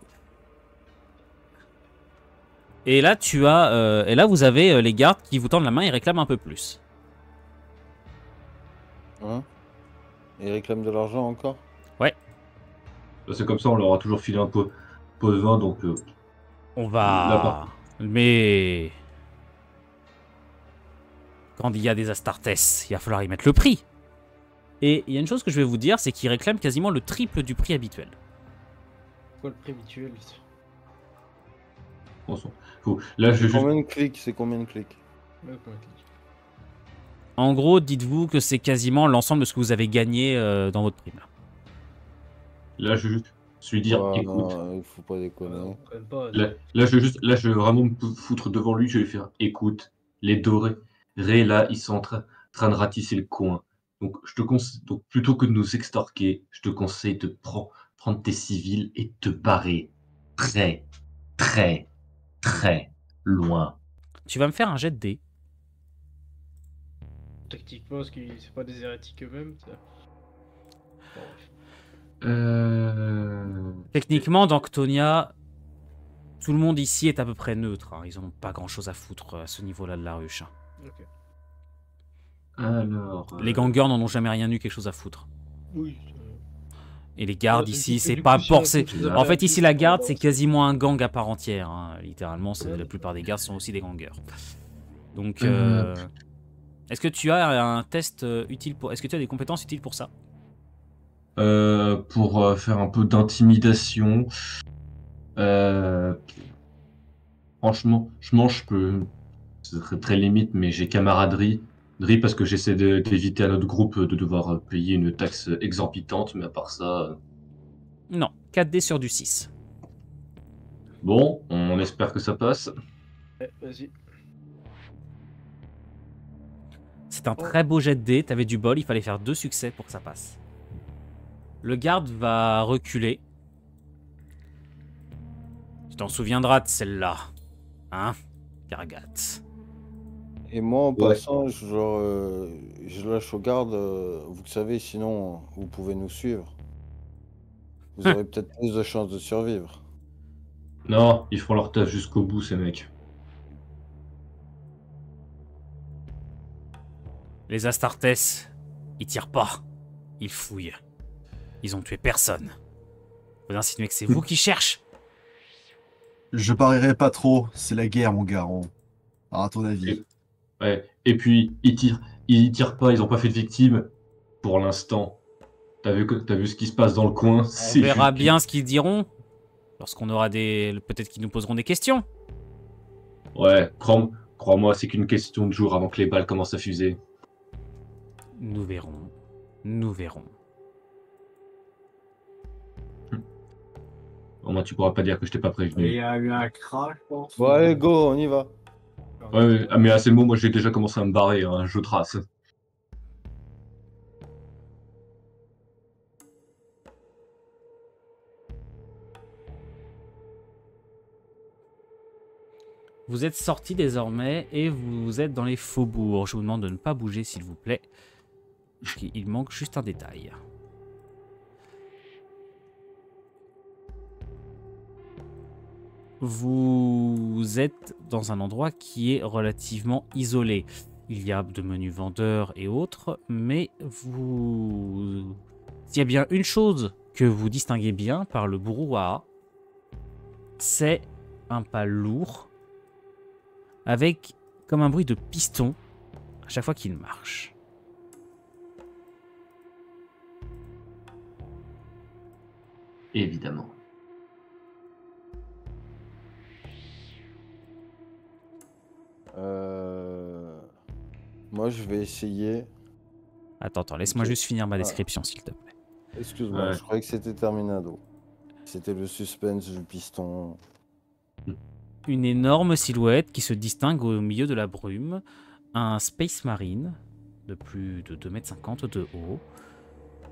Et là, vous avez les gardes qui vous tendent la main et réclament un peu plus. Hein? Il réclame de l'argent encore? C'est comme ça, on leur a toujours filé un pot de vin, donc On Là, va... par- Mais... Quand il y a des Astartes, il va falloir y mettre le prix. Et il y a une chose que je vais vous dire, c'est qu'ils réclament quasiment le triple du prix habituel. Quoi le prix habituel? là, je vais juste. Combien de clics? C'est combien de clics? Ouais, comment il dit. En gros, dites-vous que c'est quasiment l'ensemble de ce que vous avez gagné dans votre prime. Là, je vais juste lui dire, Ouais, écoute. non, il faut pas Ouais, déconner. non, quand même pas. Là, je vais vraiment me foutre devant lui. Je vais faire, écoute, les dorés, là, ils sont en train de ratisser le coin. Donc, donc, plutôt que de nous extorquer, je te conseille de prendre tes civils et de te barrer très, très, très loin. Tu vas me faire un jet de dés. Tactiquement, parce que c'est pas des hérétiques eux-mêmes. Ça. Bon, bref. Techniquement, dans Ctonia, tout le monde ici est à peu près neutre. Hein. Ils n'ont pas grand-chose à foutre à ce niveau-là de la ruche. Hein. Ok. Alors. Les gangers n'en ont jamais rien eu quelque chose à foutre. Oui. Et les gardes Ouais, ici, du c'est coup, pas si on forcé. considère En fait, la ici, la piste, garde, on c'est avance. quasiment un gang à part entière. Hein. Littéralement, Ouais, la plupart des gardes sont aussi des gangers. Donc, Euh. est-ce que tu as un test utile pour... Est-ce que tu as des compétences utiles pour ça? Pour faire un peu d'intimidation. Franchement, je peux. C'est très limite, mais j'ai camaraderie. Parce que j'essaie d'éviter à notre groupe de devoir payer une taxe exorbitante, mais à part ça. Non, 4 dés sur du 6. Bon, on espère que ça passe. Ouais, vas-y. C'est un très beau jet de dés, t'avais du bol, il fallait faire 2 succès pour que ça passe. Le garde va reculer. Tu t'en souviendras de celle-là. Hein, Kargat? Et moi, en Ouais. passant, je lâche au garde. Vous le savez, sinon, vous pouvez nous suivre. Vous aurez peut-être plus de chances de survivre. Non, ils feront leur taf jusqu'au bout, ces mecs. Les Astartes, ils tirent pas. Ils fouillent. Ils ont tué personne. Vous insinuez que c'est vous qui cherchez? Je parierais pas trop, c'est la guerre, mon garant. Alors, à ton avis. Ouais. Et puis, ils tirent pas, ils ont pas fait de victimes. Pour l'instant. T'as vu ce qui se passe dans le coin? On verra bien ce qu'ils diront. Lorsqu'on aura des... Peut-être qu'ils nous poseront des questions. Ouais, crois-moi, c'est qu'une question de jour avant que les balles commencent à fuser. Nous verrons. Nous verrons. Au moins, tu pourras pas dire que je t'ai pas Il prévenu. y a eu un crash, je pense. Bon, allez, go, on y va. Ouais, mais à ces mots, moi j'ai déjà commencé à me barrer, hein, je trace. Vous êtes sortis désormais et vous êtes dans les faubourgs. Je vous demande de ne pas bouger, s'il vous plaît. Il manque juste un détail. Vous êtes dans un endroit qui est relativement isolé. Il y a de menus vendeurs et autres, mais vous... S'il y a bien une chose que vous distinguez bien par le brouhaha, c'est un pas lourd avec comme un bruit de piston à chaque fois qu'il marche. Évidemment. Moi, je vais essayer. Attends, laisse-moi Ok. juste finir ma description, s'il te plaît. Excuse-moi, Ouais. je croyais que c'était Terminado. C'était le suspense du piston. Une énorme silhouette qui se distingue au milieu de la brume, un Space Marine de plus de 2,50 m de haut,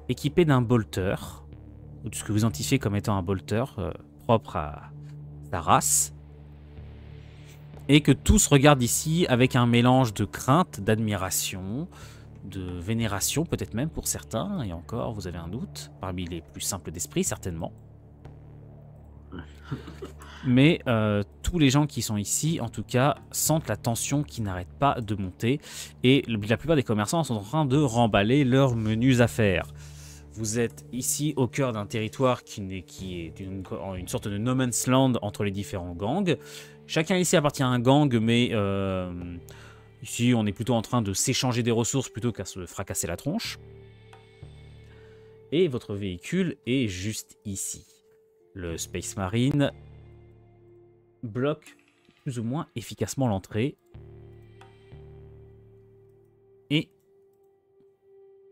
équipé d'un bolter, ou de ce que vous identifiez comme étant un bolter propre à sa race, et que tous regardent ici avec un mélange de crainte, d'admiration, de vénération peut-être même pour certains, et encore vous avez un doute, parmi les plus simples d'esprit certainement. Mais tous les gens qui sont ici, en tout cas, sentent la tension qui n'arrête pas de monter. Et la plupart des commerçants sont en train de remballer leurs menus affaires. Vous êtes ici au cœur d'un territoire qui est une sorte de no man's land entre les différents gangs. Chacun ici appartient à un gang, mais ici on est plutôt en train de s'échanger des ressources plutôt qu'à se fracasser la tronche. Et votre véhicule est juste ici. Le Space Marine bloque plus ou moins efficacement l'entrée et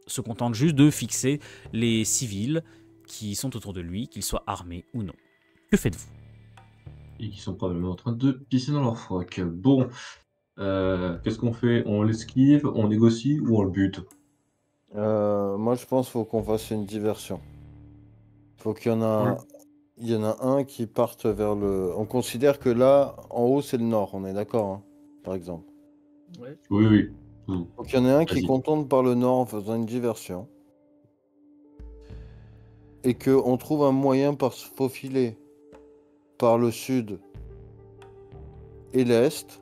se contente juste de fixer les civils qui sont autour de lui, qu'ils soient armés ou non. Que faites-vous? Et qui sont probablement en train de pisser dans leur froc. Bon, qu'est-ce qu'on fait? On l'esquive, on négocie ou on le bute? Moi, je pense qu'il faut qu'on fasse une diversion. Faut qu'il y en a... Il y en a un qui parte vers le... On considère que là, en haut, c'est le nord, on est d'accord, hein, par exemple. Ouais. Oui, oui. Mmh. Donc il y en a un qui Vas-y. contourne par le nord en faisant une diversion. Et qu'on trouve un moyen par se faufiler par le sud et l'est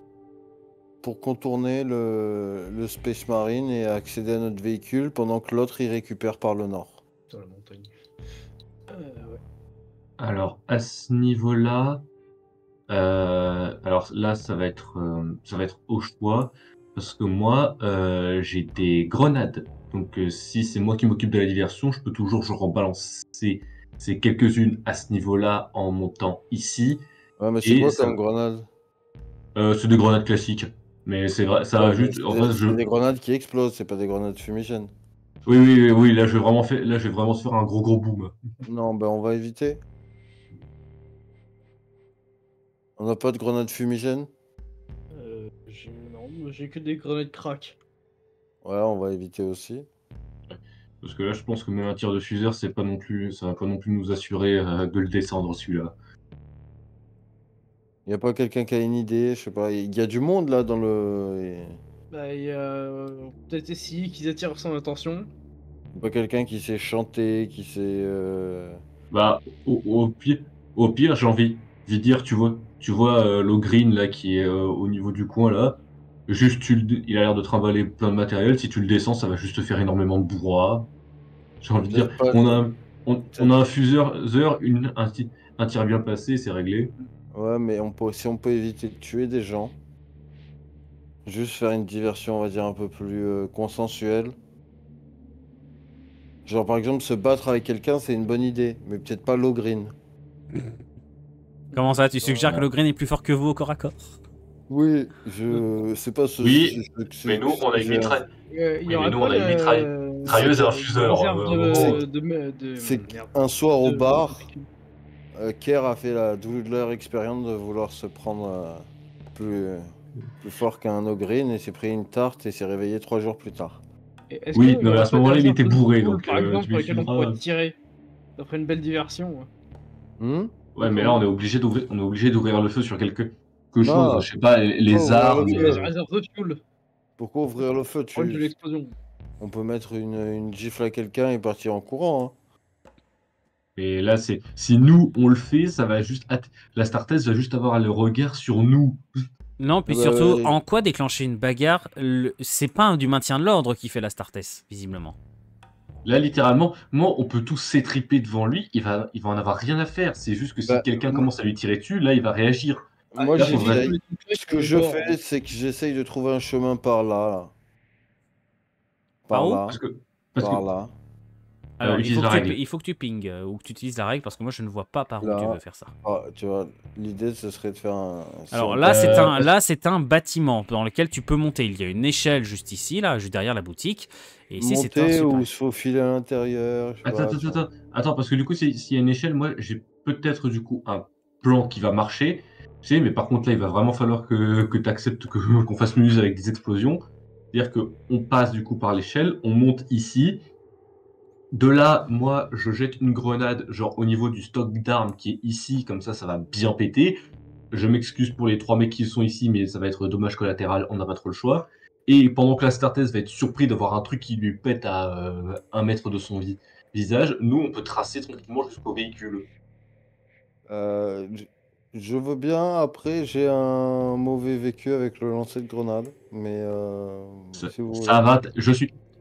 pour contourner le Space Marine et accéder à notre véhicule pendant que l'autre y récupère par le nord. Dans la montagne. Ouais. Alors, à ce niveau-là, alors là, ça va être au choix, parce que moi, j'ai des grenades. Donc, si c'est moi qui m'occupe de la diversion, je peux toujours genre balancer ces quelques-unes à ce niveau-là en montant ici. Ouais, mais c'est Et quoi ça- comme grenade? C'est des grenades classiques. Mais c'est vrai, ça va Ouais, mais juste. En fait, c'est des grenades qui explosent, c'est pas des grenades fumigènes. Oui, là, je vais vraiment se faire un gros boom. Non, ben on va éviter. On n'a pas de grenades fumigènes? Non, moi, j'ai que des grenades crack. Ouais, on va éviter aussi. Parce que là, je pense que même un tir de fuseur, ça va pas non plus nous assurer de le descendre celui-là. Y a pas quelqu'un qui a une idée? Je sais pas, il y a du monde là dans le... Bah, il y a peut-être essayer qu'ils attirent son attention. Y a pas quelqu'un qui sait chanter, qui sait... Bah, au pire, j'ai envie de dire, tu vois le green là qui est au niveau du coin là. Juste, il a l'air de trimballer plein de matériel. Si tu le descends, ça va juste te faire énormément de brouhaha. J'ai envie de dire, Peut-être pas- on a un fuseur, un tir bien passé, c'est réglé. Ouais, mais si on peut éviter de tuer des gens, juste faire une diversion, on va dire, un peu plus consensuelle. Genre, par exemple, se battre avec quelqu'un, c'est une bonne idée, mais peut-être pas l'eau green. Comment ça, tu suggères que le green est plus fort que vous au corps à corps? Oui, je sais pas ce. Oui, ce- mais nous, on a une j'ai- mitraille. Il Oui, y aurait mais nous, pas on a une mitrailleuse et un fuseur. réserve C'est merde, un soir au de- bar, Kerr a fait la douleur expérience de vouloir se prendre plus fort qu'un Ogreen et s'est pris une tarte et s'est réveillé 3 jours plus tard. Est-ce Oui, qu'il non, y mais à aurait ce pas moment-là, des il était réserves de bourré, poules, donc par exemple, tu sur lesquelles on m'excuseras. pourrait tirer. Ça ferait une belle diversion. Hmm Ouais, mais là, on est obligé d'ouvrir le feu sur quelque chose. Non. Je sais pas, les ouvrir armes. le Oui, feu. mais j'ai réserve de fuel. Pourquoi ouvrir le feu Proche de l'explosion. On peut mettre une gifle à quelqu'un et partir en courant. Hein. Et là, si nous, on le fait, ça va juste. La Startess va juste avoir le regard sur nous. Non, puis Bah, surtout, en quoi déclencher une bagarre, c'est pas du maintien de l'ordre qui fait la Startess, visiblement. Là, littéralement, moi, on peut tous s'étriper devant lui. Il va en avoir rien à faire. C'est juste que si Bah, quelqu'un commence à lui tirer dessus, là, il va réagir. Moi, là, faut j'essaye. vraiment- Ce que je fais, c'est que j'essaye de trouver un chemin par là. Par où là. Parce que. Là. Alors, utilise la règle. il faut que tu pinges, ou que tu utilises la règle, parce que moi je ne vois pas par où Là. tu veux faire ça. Ah, tu vois, l'idée, ce serait de faire un. Alors si on- là, c'est un bâtiment dans lequel tu peux monter. Il y a une échelle juste ici, là, juste derrière la boutique. Et ici, c'est un monter super. ou se faufiler à l'intérieur. je sais pas, Attends, parce que du coup, s'il y a une échelle, moi, j'ai peut-être du coup un plan qui va marcher. Tu sais, mais par contre, là, il va vraiment falloir que tu acceptes qu'on fasse une use avec des explosions. C'est-à-dire qu'on passe du coup par l'échelle, on monte ici. De là, moi, je jette une grenade, genre au niveau du stock d'armes qui est ici, comme ça va bien péter. Je m'excuse pour les 3 mecs qui sont ici, mais ça va être dommage collatéral, on n'a pas trop le choix. Et pendant que la Startess va être surpris d'avoir un truc qui lui pète à 1 mètre de son visage, nous, on peut tracer tranquillement jusqu'au véhicule. Je veux bien. Après, j'ai un mauvais vécu avec le lancer de grenade. Mais si vous Ça voulez. va,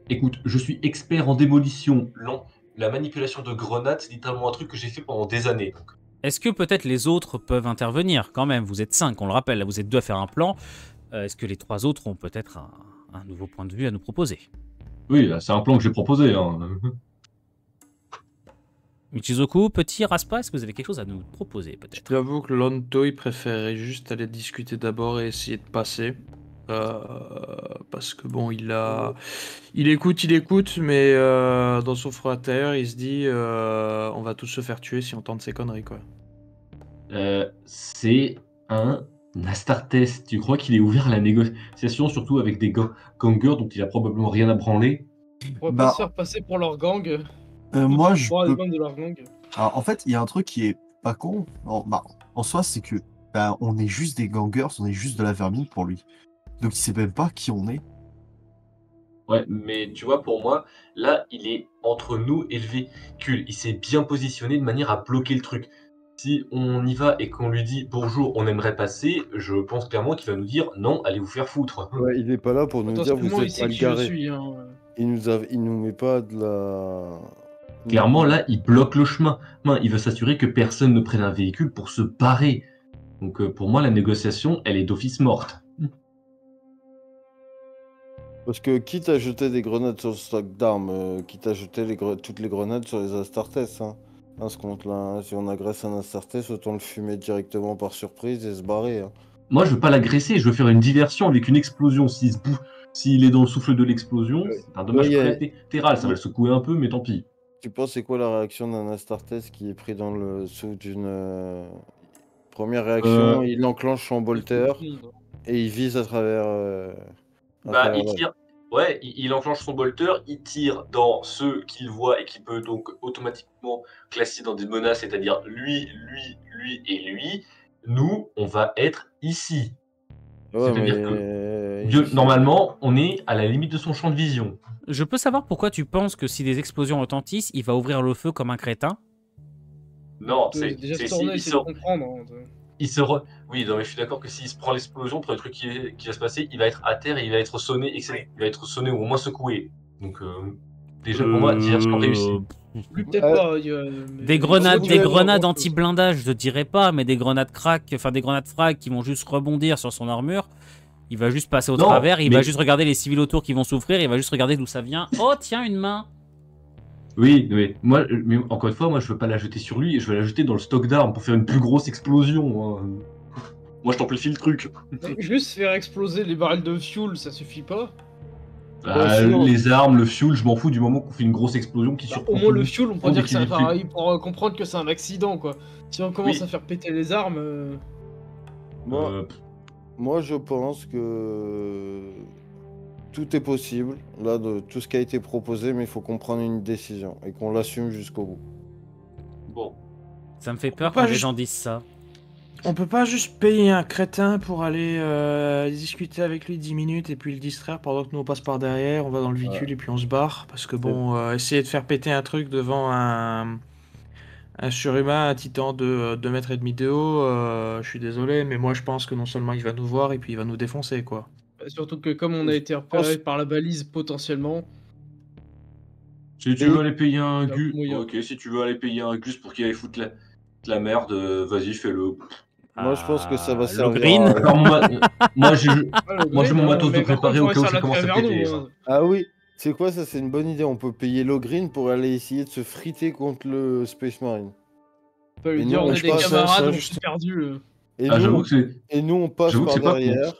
écoute, je suis expert en démolition. La manipulation de grenades, c'est littéralement un truc que j'ai fait pendant des années. Est-ce que peut-être les autres peuvent intervenir quand même? Vous êtes 5, on le rappelle, là vous êtes 2 à faire un plan. Est-ce que les 3 autres ont peut-être un nouveau point de vue à nous proposer? Oui, c'est un plan que j'ai proposé. Hein. Michizoku, petit Raspa, est-ce que vous avez quelque chose à nous proposer peut-être? J'avoue que Lonto, il préférait juste aller discuter d'abord et essayer de passer. Parce que bon, il écoute, mais dans son froid intérieur, il se dit on va tous se faire tuer si on tente ces conneries, quoi. C'est un Astartes. Tu crois qu'il est ouvert à la négociation, surtout avec des gangers dont il a probablement rien à branler? On pourrait Bah, pas se faire passer pour leur gang. moi, je Pour peux... les membres de leur gang. Alors, en fait, il y a un truc qui est pas con. En soi, c'est que on est juste des gangers, on est juste de la vermine pour lui. Donc, il sait même pas qui on est. Ouais, mais tu vois, pour moi, là, il est entre nous et le véhicule. Il s'est bien positionné de manière à bloquer le truc. Si on y va et qu'on lui dit bonjour, on aimerait passer, je pense clairement qu'il va nous dire non, allez vous faire foutre. Ouais, il est pas là pour nous dire vous Potentiellement, il êtes sait mal qui je garé. suis. Hein. Il nous met pas de la. Clairement, là, il bloque le chemin. Il veut s'assurer que personne ne prenne un véhicule pour se barrer. Donc, pour moi, la négociation, elle est d'office morte. Parce que quitte à jeter des grenades sur le stock d'armes, quitte à jeter toutes les grenades sur les Astartes, hein. À ce compte-là, hein. Si on agresse un Astartes, autant le fumer directement par surprise et se barrer. Hein. Moi, je veux pas l'agresser, je veux faire une diversion avec une explosion. S'il est dans le souffle de l'explosion, c'est un dommage collatéral. Ça va le secouer un peu, mais tant pis. Tu penses c'est quoi la réaction d'un Astartes qui est pris dans le sous d'une première réaction, il enclenche son bolter et il vise à travers. Il tire. Ouais, il enclenche son bolter, il tire dans ceux qu'il voit et qui peut donc automatiquement classer dans des menaces, c'est-à-dire lui et lui. Nous, on va être ici. Ouais, C'est-à-dire que normalement, on est à la limite de son champ de vision. Je peux savoir pourquoi tu penses que si des explosions retentissent, il va ouvrir le feu comme un crétin? Non, Déjà se tourner, c'est de comprendre. Hein. Oui, non, mais je suis d'accord que s'il se prend l'explosion, le truc qui va se passer, il va être à terre et il va être sonné, il va être sonné ou au moins secoué. Donc, déjà pour moi, diversion réussie. Lui, peut-être pas. Des grenades anti-blindage, je dirais pas, mais des grenades crack, enfin des grenades frag qui vont juste rebondir sur son armure. Il va juste passer au travers, il va juste regarder les civils autour qui vont souffrir, il va juste regarder d'où ça vient. Oh, tiens, une main! Oui, mais encore une fois, moi, je veux pas la jeter sur lui, je veux la jeter dans le stock d'armes pour faire une plus grosse explosion. Hein. Moi, je t'amplifie le truc. Mais juste faire exploser les barils de fuel, ça suffit pas. Sinon- Les armes, le fuel, je m'en fous du moment qu'on fait une grosse explosion qui Bah, surprend au moins tout le monde. fuel, on peut monde dire et que qu'il ça est plus- pareil pour comprendre que c'est un accident, quoi. Si on commence Oui. à faire péter les armes, Moi, Euh, moi, je pense que tout est possible, là, de tout ce qui a été proposé, mais il faut qu'on prenne une décision et qu'on l'assume jusqu'au bout. bon. Ça me fait peur pas quand les juste- gens disent ça. On peut pas juste payer un crétin pour aller discuter avec lui 10 minutes et puis le distraire pendant que nous on passe par derrière, on va dans le véhicule et puis on se barre. Parce que bon, essayer de faire péter un truc devant un surhumain, un titan de 2 mètres et demi de haut, je suis désolé, mais moi je pense que non seulement il va nous voir et puis il va nous défoncer quoi. surtout que comme on a été repéré par la balise potentiellement, Si tu veux aller payer un Il y a gus, moyen. ok, si tu veux aller payer un gus pour qu'il aille foutre la merde, vas-y, fais-le. Moi, je pense que ça va Le servir green. à- Alors, moi, j'ai Moi, j'ai mon hein, matos de mais par préparer contre, au cas où faudrait ça faire commence à l'attirer vers péter. nous, Ça. hein. Ah oui, c'est quoi ça? C'est une bonne idée. On peut payer Logreen pour aller essayer de se friter contre le Space Marine. On peut lui Et dire nous, on on est des passe- camarades, ça, on juste- s'est perdus. Et Ah, nous, j'avoue que c'est. et nous, on passe J'avoue que par c'est pas con. derrière.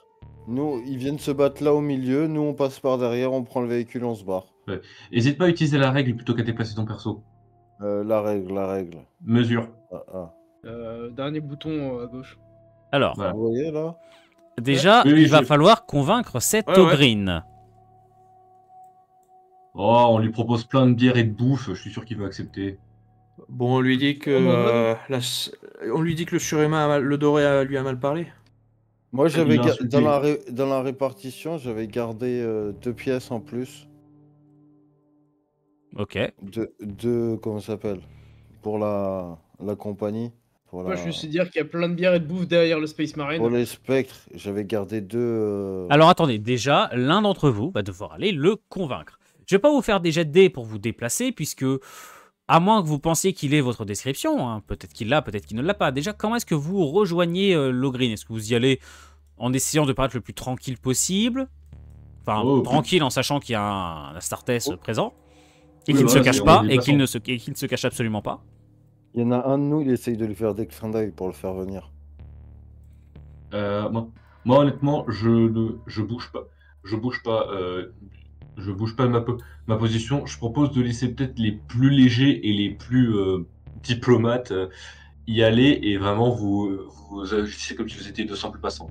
Nous, ils viennent se battre là au milieu. Nous, on passe par derrière, on prend le véhicule, on se barre. Hésite pas à utiliser la règle plutôt qu'à déplacer ton perso. La règle, la règle. Mesure. Dernier bouton à gauche. Alors, Voilà. Vous voyez là? déjà, Oui, il va j'ai- falloir convaincre cet Ouais, ouais. Ogryn. Oh, on lui propose plein de bières et de bouffe, je suis sûr qu'il va accepter. Bon, on lui dit que on lui dit que le surhumain, le doré lui a mal parlé. Moi, j'avais Il a insulté. dans la répartition, j'avais gardé 2 pièces en plus. Ok. Comment ça s'appelle? Pour la compagnie. Pour, Moi, je me suis dire qu'il y a plein de bières et de bouffe derrière le Space Marine. pour les spectres, j'avais gardé 2. Alors attendez, déjà, l'un d'entre vous va devoir aller le convaincre. Je vais pas vous faire des jets de dés pour vous déplacer, puisque, à moins que vous pensiez qu'il ait votre description, hein, peut-être qu'il l'a, peut-être qu'il ne l'a pas. Déjà, comment est-ce que vous rejoignez l'Ogryn? Est-ce que vous y allez en essayant de paraître le plus tranquille possible? Enfin, Oh, tranquille en sachant qu'il y a un Astartes présent, et Oui, qu'il ne se voilà, cache c'est- pas, on est et qu'il ne, déplaçant. qu'il ne se cache absolument pas. Il y en a un de nous, il essaye de lui faire des clins d'œil pour le faire venir. Moi, honnêtement, je bouge pas. Je bouge pas. Je bouge pas de ma position. Je propose de laisser peut-être les plus légers et les plus diplomates y aller et vraiment vous agissez comme si vous étiez de simples passants.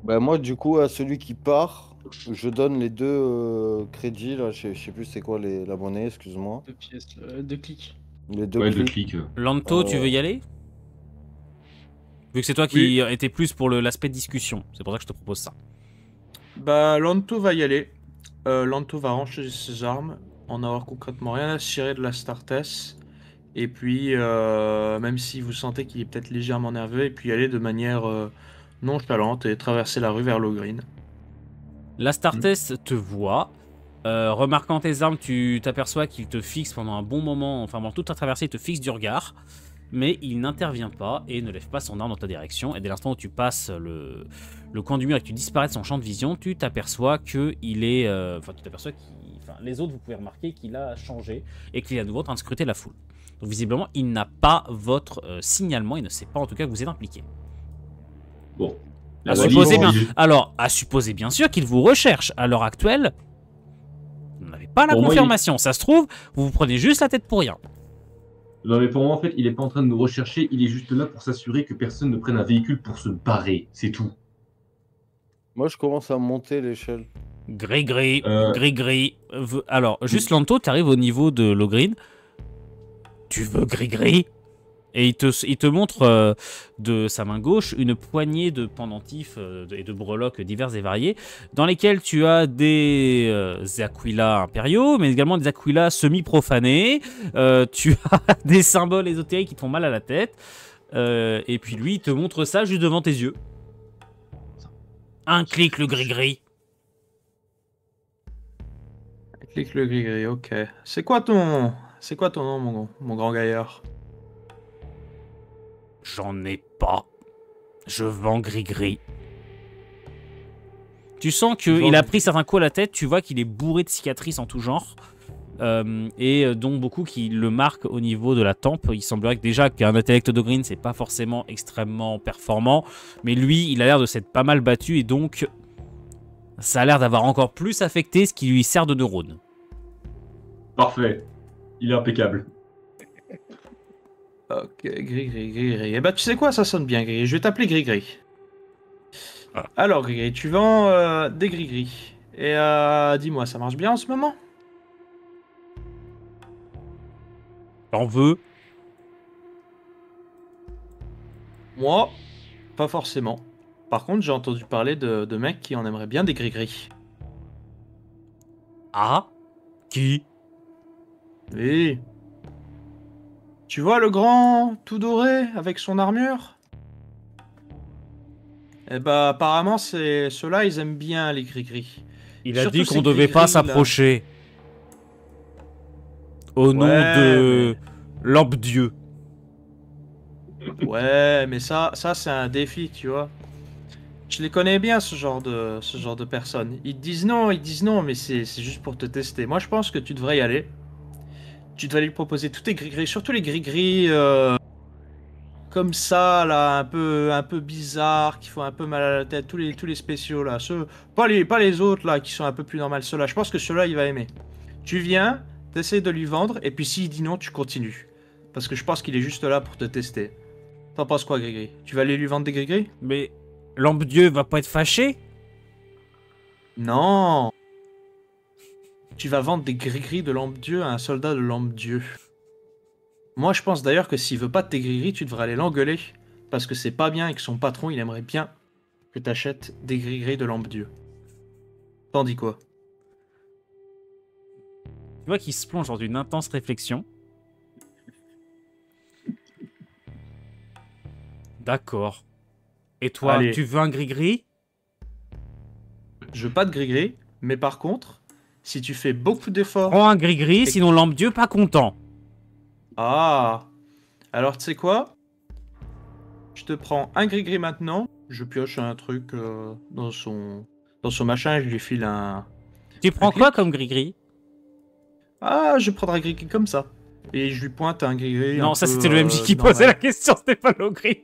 Bah moi, du coup, à celui qui part, je donne les 2 crédits, là, je sais plus c'est quoi la monnaie, excuse-moi. 2 pièces, 2 clics. Les 2 Ouais, de clics. clics. Lanto, tu veux y aller? Vu que c'est toi qui étais plus pour l'aspect discussion, c'est pour ça que je te propose ça. Bah, Lanto va y aller. Lanto va ranger ses armes, en avoir concrètement rien à cirer de la Startess. Et puis, même si vous sentez qu'il est peut-être légèrement nerveux, et puis y aller de manière nonchalante et traverser la rue vers l'Ogryn. L'Astartes te voit. Remarquant tes armes, tu t'aperçois qu'il te fixe pendant un bon moment, enfin pendant toute ta traversée, il te fixe du regard, mais il n'intervient pas et ne lève pas son arme dans ta direction. Et dès l'instant où tu passes le coin du mur et que tu disparais de son champ de vision, tu t'aperçois qu'il est... les autres, vous pouvez remarquer qu'il a changé et qu'il est à nouveau en train de scruter la foule. Donc visiblement, il n'a pas votre signalement, il ne sait pas en tout cas que vous êtes impliqué. Bon. À La supposer valise, bien, alors, à supposer bien sûr qu'il vous recherche. À l'heure actuelle, vous n'avez pas la Pour moi, confirmation. Ça se trouve, vous vous prenez juste la tête pour rien. Non mais pour moi en fait il est pas en train de nous rechercher, il est juste là pour s'assurer que personne ne prenne un véhicule pour se barrer, c'est tout. Moi, je commence à monter l'échelle. Gris-gris, Euh. gris-gris. Alors, juste Lanto, tu arrives au niveau de l'Ogryn. Tu veux gris-gris? Et il te montre de sa main gauche une poignée de pendentifs et de breloques divers et variés, dans lesquels tu as des aquila impériaux, mais également des aquila semi-profanés. Tu as des symboles ésotériques qui te font mal à la tête. Et puis lui, il te montre ça juste devant tes yeux. Un clic, le gris-gris. Clique le gris-gris, ok. C'est quoi ton nom, mon grand gaillard? J'en ai pas. Je vends gris-gris. Tu sens qu'il a pris certains coups à la tête, tu vois qu'il est bourré de cicatrices en tout genre. et dont beaucoup qui le marquent au niveau de la tempe. Il semblerait que déjà qu'un intellect d'Ogryn, c'est pas forcément extrêmement performant, mais lui, il a l'air de s'être pas mal battu, et donc ça a l'air d'avoir encore plus affecté ce qui lui sert de neurone. Parfait. Il est impeccable. Ok, Gris. Eh bah, tu sais quoi, ça sonne bien, Gris. Je vais t'appeler Gris. Ah. Alors, Gris, tu vends des Gris. Et dis-moi, ça marche bien en ce moment? T'en veux? Moi, pas forcément. Par contre, j'ai entendu parler de mecs qui en aimeraient bien des Gris. Ah? Qui? Oui. Tu vois le grand, tout doré, avec son armure? Eh bah, apparemment, ceux-là, ils aiment bien les gris-gris. Il a Surtout dit ces qu'on devait pas gris-gris, là. s'approcher. Au nom Ouais, de Lampe-Dieu. Ouais, mais ça c'est un défi, tu vois. Je les connais bien, ce genre de personnes. Ils te disent non, mais c'est juste pour te tester. Moi, je pense que tu devrais y aller. Tu devrais lui proposer tous tes gris-gris, surtout les gris-gris comme ça, là, un peu bizarres, qui font un peu mal à la tête, tous les spéciaux, là. Pas les autres, là, qui sont un peu plus normales. Ceux-là, je pense que ceux-là, il va aimer. Tu viens, t'essaies de lui vendre, et puis s'il dit non, tu continues. Parce que je pense qu'il est juste là pour te tester. T'en penses quoi, Gris-Gris? Tu vas aller lui vendre des Gris-Gris? Mais Lampe-Dieu va pas être fâché? Non! Tu vas vendre des gris-gris de Lampe-Dieu à un soldat de Lampe-Dieu. Moi, je pense d'ailleurs que s'il veut pas de tes gris-gris, tu devrais aller l'engueuler. Parce que c'est pas bien et que son patron, il aimerait bien que t'achètes des gris-gris de Lampe-Dieu. T'en dis quoi? Tu vois qu'il se plonge dans une intense réflexion. D'accord. Et toi, Allez. tu veux un gris-gris? Je veux pas de gris-gris, mais par contre, si tu fais beaucoup d'efforts... Prends un gris-gris, sinon Lampe-Dieu pas content. Ah! Alors, tu sais quoi? Je te prends un gris-gris maintenant, je pioche un truc dans son machin, je lui file un... Tu prends clic. quoi comme gris-gris? Ah, je prendrai un gris-gris comme ça. Et je lui pointe un gris-gris. Non, un ça peu, c'était le MJ qui normal. posait la question, c'était pas le gris.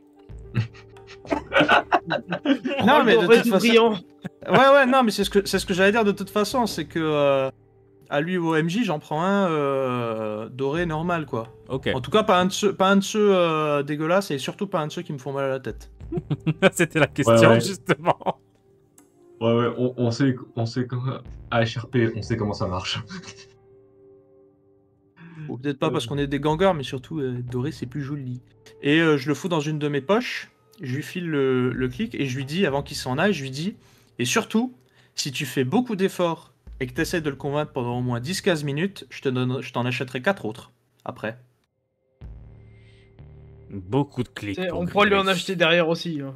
Non, mais de Reste toute façon... brillant. Ouais, non, mais c'est ce que j'allais dire de toute façon, c'est que à lui ou au MJ, j'en prends un doré normal, quoi. Ok, En tout cas, pas un de ceux dégueulasses et surtout pas un de ceux qui me font mal à la tête. c'était la question Ouais. justement. Ouais, on sait comment... À HRP, on sait comment ça marche. Ou peut-être pas parce qu'on est des gangers, mais surtout doré, c'est plus joli. Et je le fous dans une de mes poches, je lui file le clic et je lui dis, avant qu'il s'en aille, je lui dis, et surtout, si tu fais beaucoup d'efforts et que tu essaies de le convaincre pendant au moins 10-15 minutes, je t'en achèterai 4 autres après. Beaucoup de clics. Tu sais, pour on pourrait lui en Gris-Gris. acheter derrière aussi. Hein.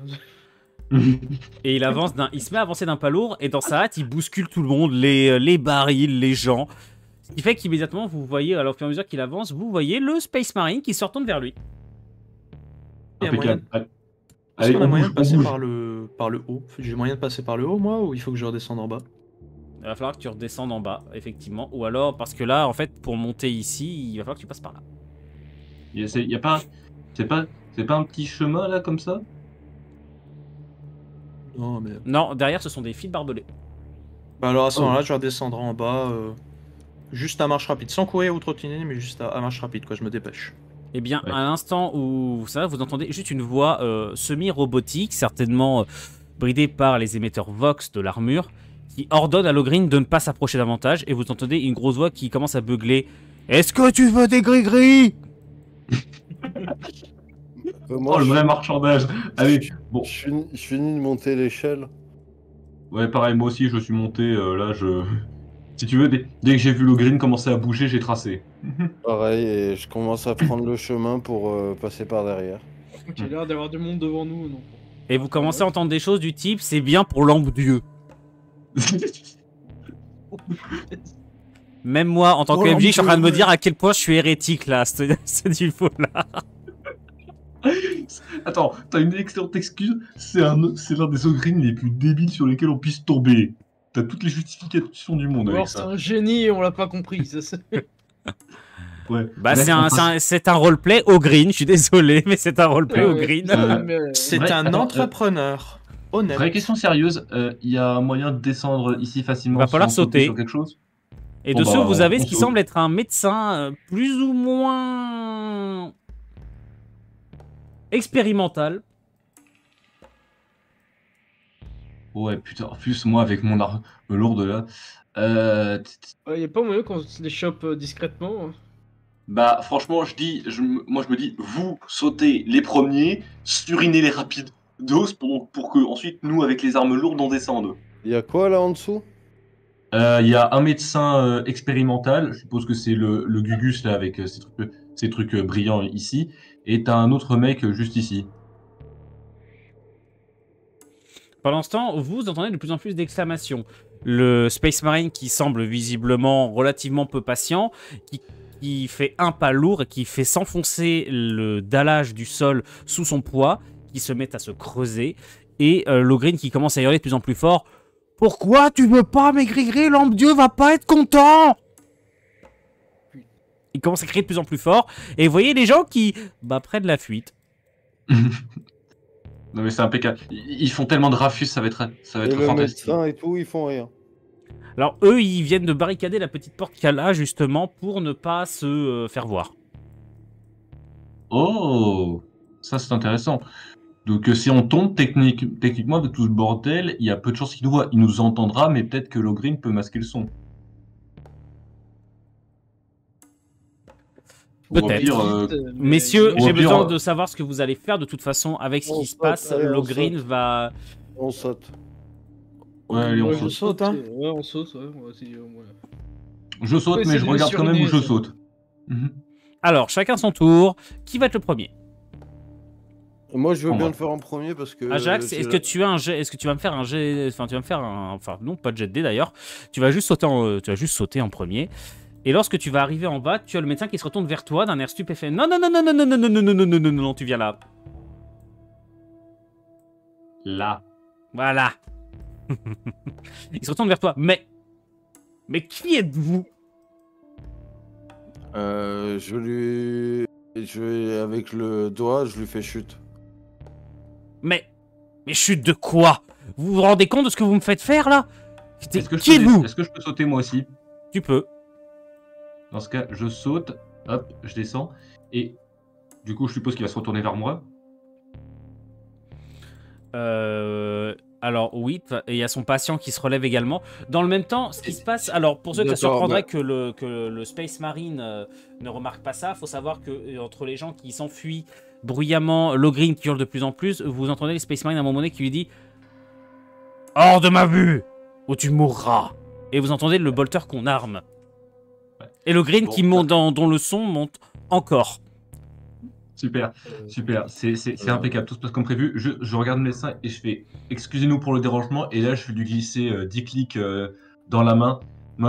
Et il se met à avancer d'un pas lourd et dans sa hâte, il bouscule tout le monde, les barils, les gens. Ce qui fait qu'immédiatement, vous voyez, alors au fur et à mesure qu'il avance, vous voyez le Space Marine qui se retourne vers lui. Il y a moyen, Impeccable. est-ce Allez, qu'on a on moyen bouge, de passer on bouge. par le haut? J'ai moyen de passer par le haut, moi, ou il faut que je redescende en bas? Il va falloir que tu redescendes en bas, effectivement. Ou alors, parce que là, en fait, pour monter ici, il va falloir que tu passes par là. Y a pas... C'est pas un petit chemin, là, comme ça? Non, mais... Non, derrière, ce sont des fils barbelés. Bah alors à ce moment-là, je redescendrai en bas, juste à marche rapide, sans courir ou trottiner, mais juste à marche rapide, quoi, je me dépêche. Eh bien, Ouais. à l'instant où ça, vous entendez juste une voix semi-robotique, certainement bridée par les émetteurs Vox de l'armure, qui ordonne à Logrin de ne pas s'approcher davantage, et vous entendez une grosse voix qui commence à beugler. Est-ce que tu veux des gris-gris? Moi, Oh, le vrai marchandage. Allez, bon. je finis de monter l'échelle. Ouais, pareil, moi aussi, je suis monté, là, je... Si tu veux, dès que j'ai vu le green commencer à bouger, j'ai tracé. Pareil, et je commence à prendre le chemin pour passer par derrière. Il a l'air d'avoir du monde devant nous. Non. Et vous commencez à entendre des choses du type, c'est bien pour Lampe-Dieu. Même moi, en tant que MJ, je suis en train de me dire à quel point je suis hérétique là, à ce niveau-là. Attends, t'as une excellente excuse, c'est l'un des ogrines les plus débiles sur lesquels on puisse tomber. T'as toutes les justifications du monde avec Alors c'est ça. un génie et on l'a pas compris. Ça, Ouais. Bah, Bref, c'est un roleplay au green, je suis désolé, mais c'est un roleplay au Ouais. green. C'est Ouais, un attends, entrepreneur. Honnête. Vraie question sérieuse, il y a moyen de descendre ici facilement Va falloir sans sauter sauter. sur quelque chose? Et Bon, dessous, bah, vous avez on ce qui saute. semble être un médecin plus ou moins expérimental. Ouais, putain, en plus, moi, avec mon arme lourde là. Y a pas moyen qu'on se les chope discrètement. Hein. Bah, franchement, moi, je me dis, vous sautez les premiers, surinez les rapides d'os pour que, ensuite, nous, avec les armes lourdes, on descende. Il y a quoi là en dessous? Il y a un médecin expérimental, je suppose que c'est le Gugus là, avec ces trucs brillants ici, et t'as un autre mec juste ici. Pendant ce temps, vous entendez de plus en plus d'exclamations. Le Space Marine qui semble visiblement relativement peu patient, qui fait un pas lourd et qui fait s'enfoncer le dallage du sol sous son poids, qui se met à se creuser, et Logreen qui commence à hurler de plus en plus fort. « Pourquoi tu veux pas maigrir? L'homme-dieu va pas être content !» Il commence à crier de plus en plus fort, et vous voyez les gens qui prennent la fuite. Non mais c'est impeccable. Ils font tellement de rafus, ça va être Et le fantastique. médecin et tout, ils font rien. Alors eux, ils viennent de barricader la petite porte qu'il y a là, justement, pour ne pas se faire voir. Oh, ça c'est intéressant. Donc si on tombe techniquement de tout ce bordel, il y a peu de chances qu'il nous voit. Il nous entendra, mais peut-être que Logreen peut masquer le son. Ou au Peut-être. pire, Messieurs, Au j'ai pire, besoin de savoir ce que vous allez faire de toute façon avec ce On qui se saute, passe. allez, on Logreen saute. va... On saute. ouais, allez, on Ouais, saute. je saute, hein. Ouais, on saute, ouais. On va essayer au moins. Je saute, Ouais, mais c'est je de regarde quand même où suriner, je ça. saute. Mhm. Alors, chacun son tour. Qui va être le premier? Moi, je veux En bien bas. le faire en premier parce que. Ajax, j'ai est-ce la- que tu as un jet? Est-ce que tu vas me faire un jet? Enfin, tu vas me faire un... Enfin, non, pas de jet de dé d'ailleurs. Tu vas juste sauter en premier. Et lorsque tu vas arriver en bas, tu as le médecin qui se retourne vers toi d'un air stupéfait. Non, non, non, non, non, non, non, non, non, non, non, non, non, non, tu viens là. Là. Voilà. Il se retourne vers toi. Mais qui êtes-vous? Avec le doigt, je lui fais chute. Mais chute de quoi? Vous vous rendez compte de ce que vous me faites faire là? Est-ce que, Qui êtes-vous? est-ce que je peux sauter moi aussi? Tu peux. Dans ce cas, je saute, hop, je descends, et du coup, je suppose qu'il va se retourner vers moi. Alors oui, et il y a son patient qui se relève également. Dans le même temps, ce qui se passe, alors pour ceux que ça D'accord, surprendrait bah- que le Space Marine ne remarque pas ça, faut savoir que entre les gens qui s'enfuient bruyamment, Logreen qui hurle de plus en plus, vous entendez les Space Marine à un moment donné qui lui dit « Hors de ma vue, ou tu mourras !» Et vous entendez le bolter qu'on arme. Ouais. Et Logreen Bon, qui monte dont le son monte encore. Super, super, c'est impeccable, tout se passe comme prévu. Je regarde le médecin et je fais excusez-nous pour le dérangement, et là je vais lui glisser 10 clics dans la main,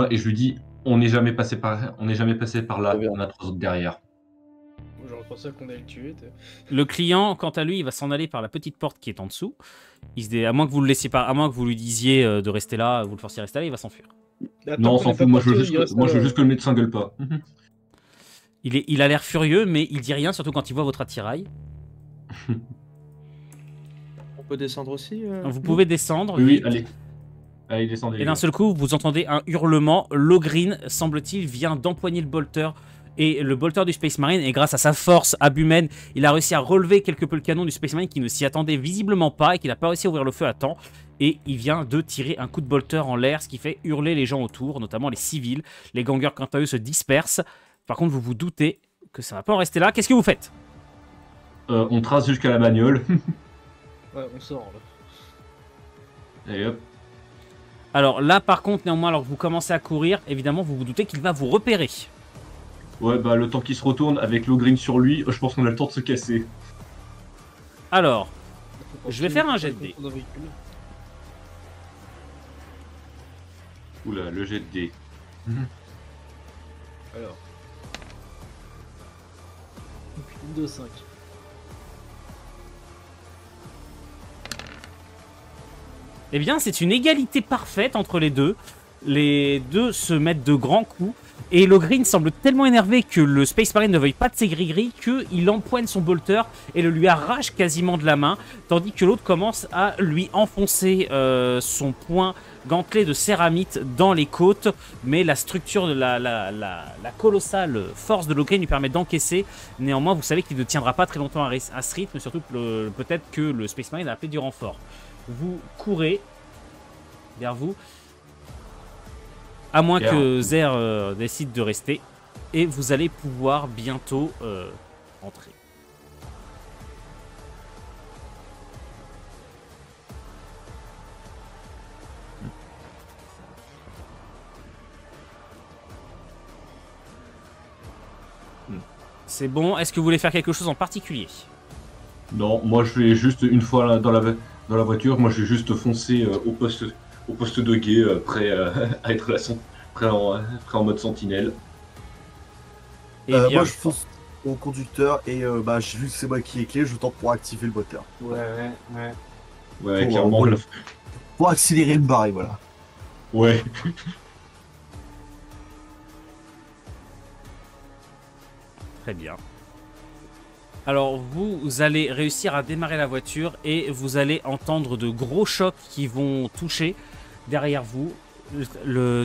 et je lui dis on n'est jamais passé par là, Très bien. on a 3 autres derrière. J'aurais pensé qu'on allait le tuer. Le client, quant à lui, il va s'en aller par la petite porte qui est en dessous. À moins que vous le laissiez pas, à moins que vous lui disiez de rester là, vous le forciez à rester là, il va s'enfuir. Non, on s'en fout, moi je veux juste que le médecin gueule pas. Il a l'air furieux, mais il dit rien, surtout quand il voit votre attirail. On peut descendre aussi Vous pouvez descendre. Oui, vite. allez, descendez. Et les d'un gars. seul coup, vous entendez un hurlement. Logreen, semble-t-il, vient d'empoigner le bolter. Et le bolter du Space Marine, et grâce à sa force abumène, il a réussi à relever quelque peu le canon du Space Marine qui ne s'y attendait visiblement pas et qui n'a pas réussi à ouvrir le feu à temps. Et il vient de tirer un coup de bolter en l'air, ce qui fait hurler les gens autour, notamment les civils. Les gangers, quant à eux, se dispersent. Par contre, vous vous doutez que ça va pas en rester là. Qu'est-ce que vous faites? On trace jusqu'à la bagnole. Ouais, on sort là. Et hop. Alors là, par contre, néanmoins, alors que vous commencez à courir, évidemment, vous vous doutez qu'il va vous repérer. Ouais, bah le temps qu'il se retourne avec Logreen sur lui, je pense qu'on a le temps de se casser. Alors, Faut qu'on je vais tire faire un le jet de dés. contrôle d'un véhicule. Oula, le jet de dés. Alors. 2, 5. Eh bien, c'est une égalité parfaite entre les deux. Les deux se mettent de grands coups. Et Logreen semble tellement énervé que le Space Marine ne veuille pas de ses gris-gris qu'il empoigne son bolter et le lui arrache quasiment de la main, tandis que l'autre commence à lui enfoncer son poing gantelé de céramite dans les côtes, mais la structure de la colossale force de Logreen lui permet d'encaisser. Néanmoins, vous savez qu'il ne tiendra pas très longtemps à ce rythme, surtout que peut-être que le Space Marine a appelé du renfort. Vous courez vers vous. À moins que Zer décide de rester. Et vous allez pouvoir bientôt entrer. C'est bon. Est-ce que vous voulez faire quelque chose en particulier? Non, moi je vais juste, une fois dans la voiture, moi je vais juste foncer au poste de guet, prêt à être là, prêt en mode sentinelle. Eh bien, moi, je fonce au conducteur et j'ai vu que c'est moi qui ai clé, je tente pour activer le moteur. Ouais, Pour, clairement. pour accélérer le barré, voilà. Ouais. très bien. Alors, vous allez réussir à démarrer la voiture et vous allez entendre de gros chocs qui vont toucher derrière vous.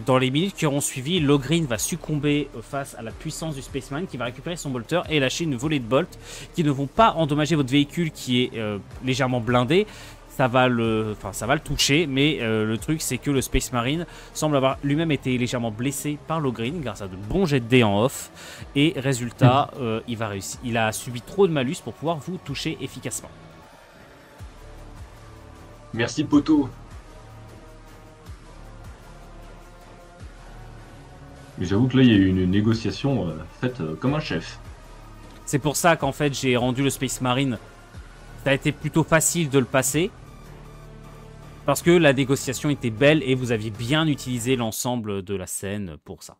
Dans les minutes qui auront suivi, Logreen va succomber face à la puissance du Space Marine qui va récupérer son bolter et lâcher une volée de bolts qui ne vont pas endommager votre véhicule qui est légèrement blindé. Ça va le toucher, mais le truc c'est que le Space Marine semble avoir lui-même été légèrement blessé par Logreen grâce à de bons jets de dés en off. Et résultat, il a subi trop de malus pour pouvoir vous toucher efficacement. Merci poteau. Mais j'avoue que là, il y a eu une négociation faite comme un chef. C'est pour ça qu'en fait, j'ai rendu le Space Marine. Ça a été plutôt facile de le passer. Parce que la négociation était belle et vous aviez bien utilisé l'ensemble de la scène pour ça.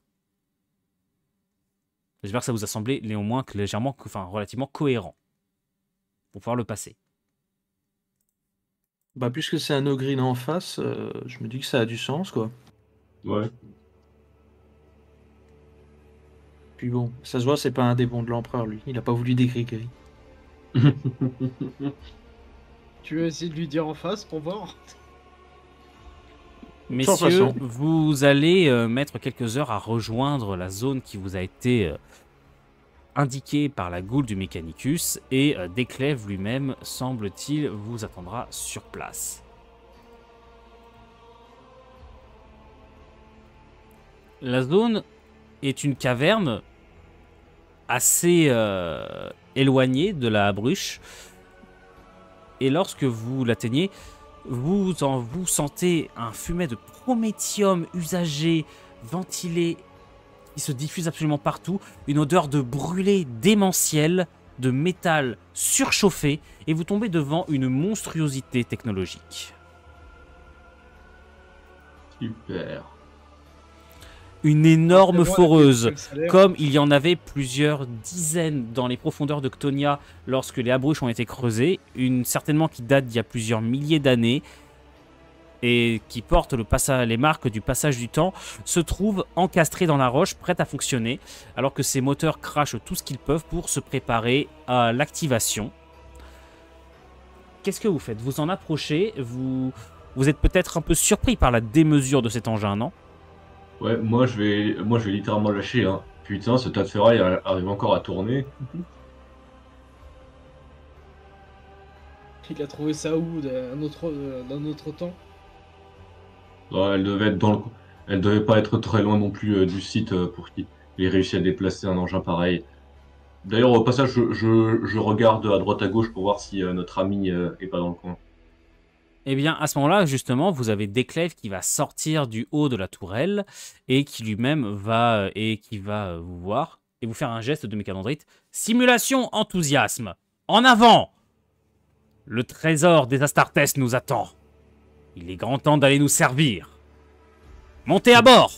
J'espère que ça vous a semblé néanmoins relativement cohérent. Pour pouvoir le passer. Bah, puisque c'est un Ogreen en face, je me dis que ça a du sens, quoi. Ouais. Puis bon, ça se voit, c'est pas un démon de l'empereur, lui. Il a pas voulu des gris-gris. Tu veux essayer de lui dire en face pour voir? Messieurs, vous allez mettre quelques heures à rejoindre la zone qui vous a été indiquée par la goule du Mechanicus et Déclève lui-même, semble-t-il, vous attendra sur place. La zone est une caverne assez éloignée de la bruche et lorsque vous l'atteignez, vous sentez un fumet de prométhium usagé, ventilé, qui se diffuse absolument partout, une odeur de brûlé démentiel, de métal surchauffé, et vous tombez devant une monstruosité technologique. Super. Une énorme foreuse, comme il y en avait plusieurs dizaines dans les profondeurs de Ctonia lorsque les abruches ont été creusées, certainement qui date d'il y a plusieurs milliers d'années et qui porte les marques du passage du temps, se trouve encastrée dans la roche, prête à fonctionner, alors que ses moteurs crachent tout ce qu'ils peuvent pour se préparer à l'activation. Qu'est-ce que vous faites? Vous en approchez, vous êtes peut-être un peu surpris par la démesure de cet engin, non? Ouais, moi je vais littéralement lâcher, hein. Putain, ce tas de ferraille arrive encore à tourner. Il a trouvé ça où d'un autre temps? Ouais, elle devait pas être très loin non plus du site pour qu'il ait réussi à déplacer un engin pareil. D'ailleurs, au passage, je regarde à droite à gauche pour voir si notre ami est pas dans le coin. Eh bien, à ce moment-là, justement, vous avez Déclève qui va sortir du haut de la tourelle et qui lui-même va vous voir et vous faire un geste de mécanandrite. Simulation enthousiasme. En avant! Le trésor des Astartes nous attend. Il est grand temps d'aller nous servir. Montez à bord!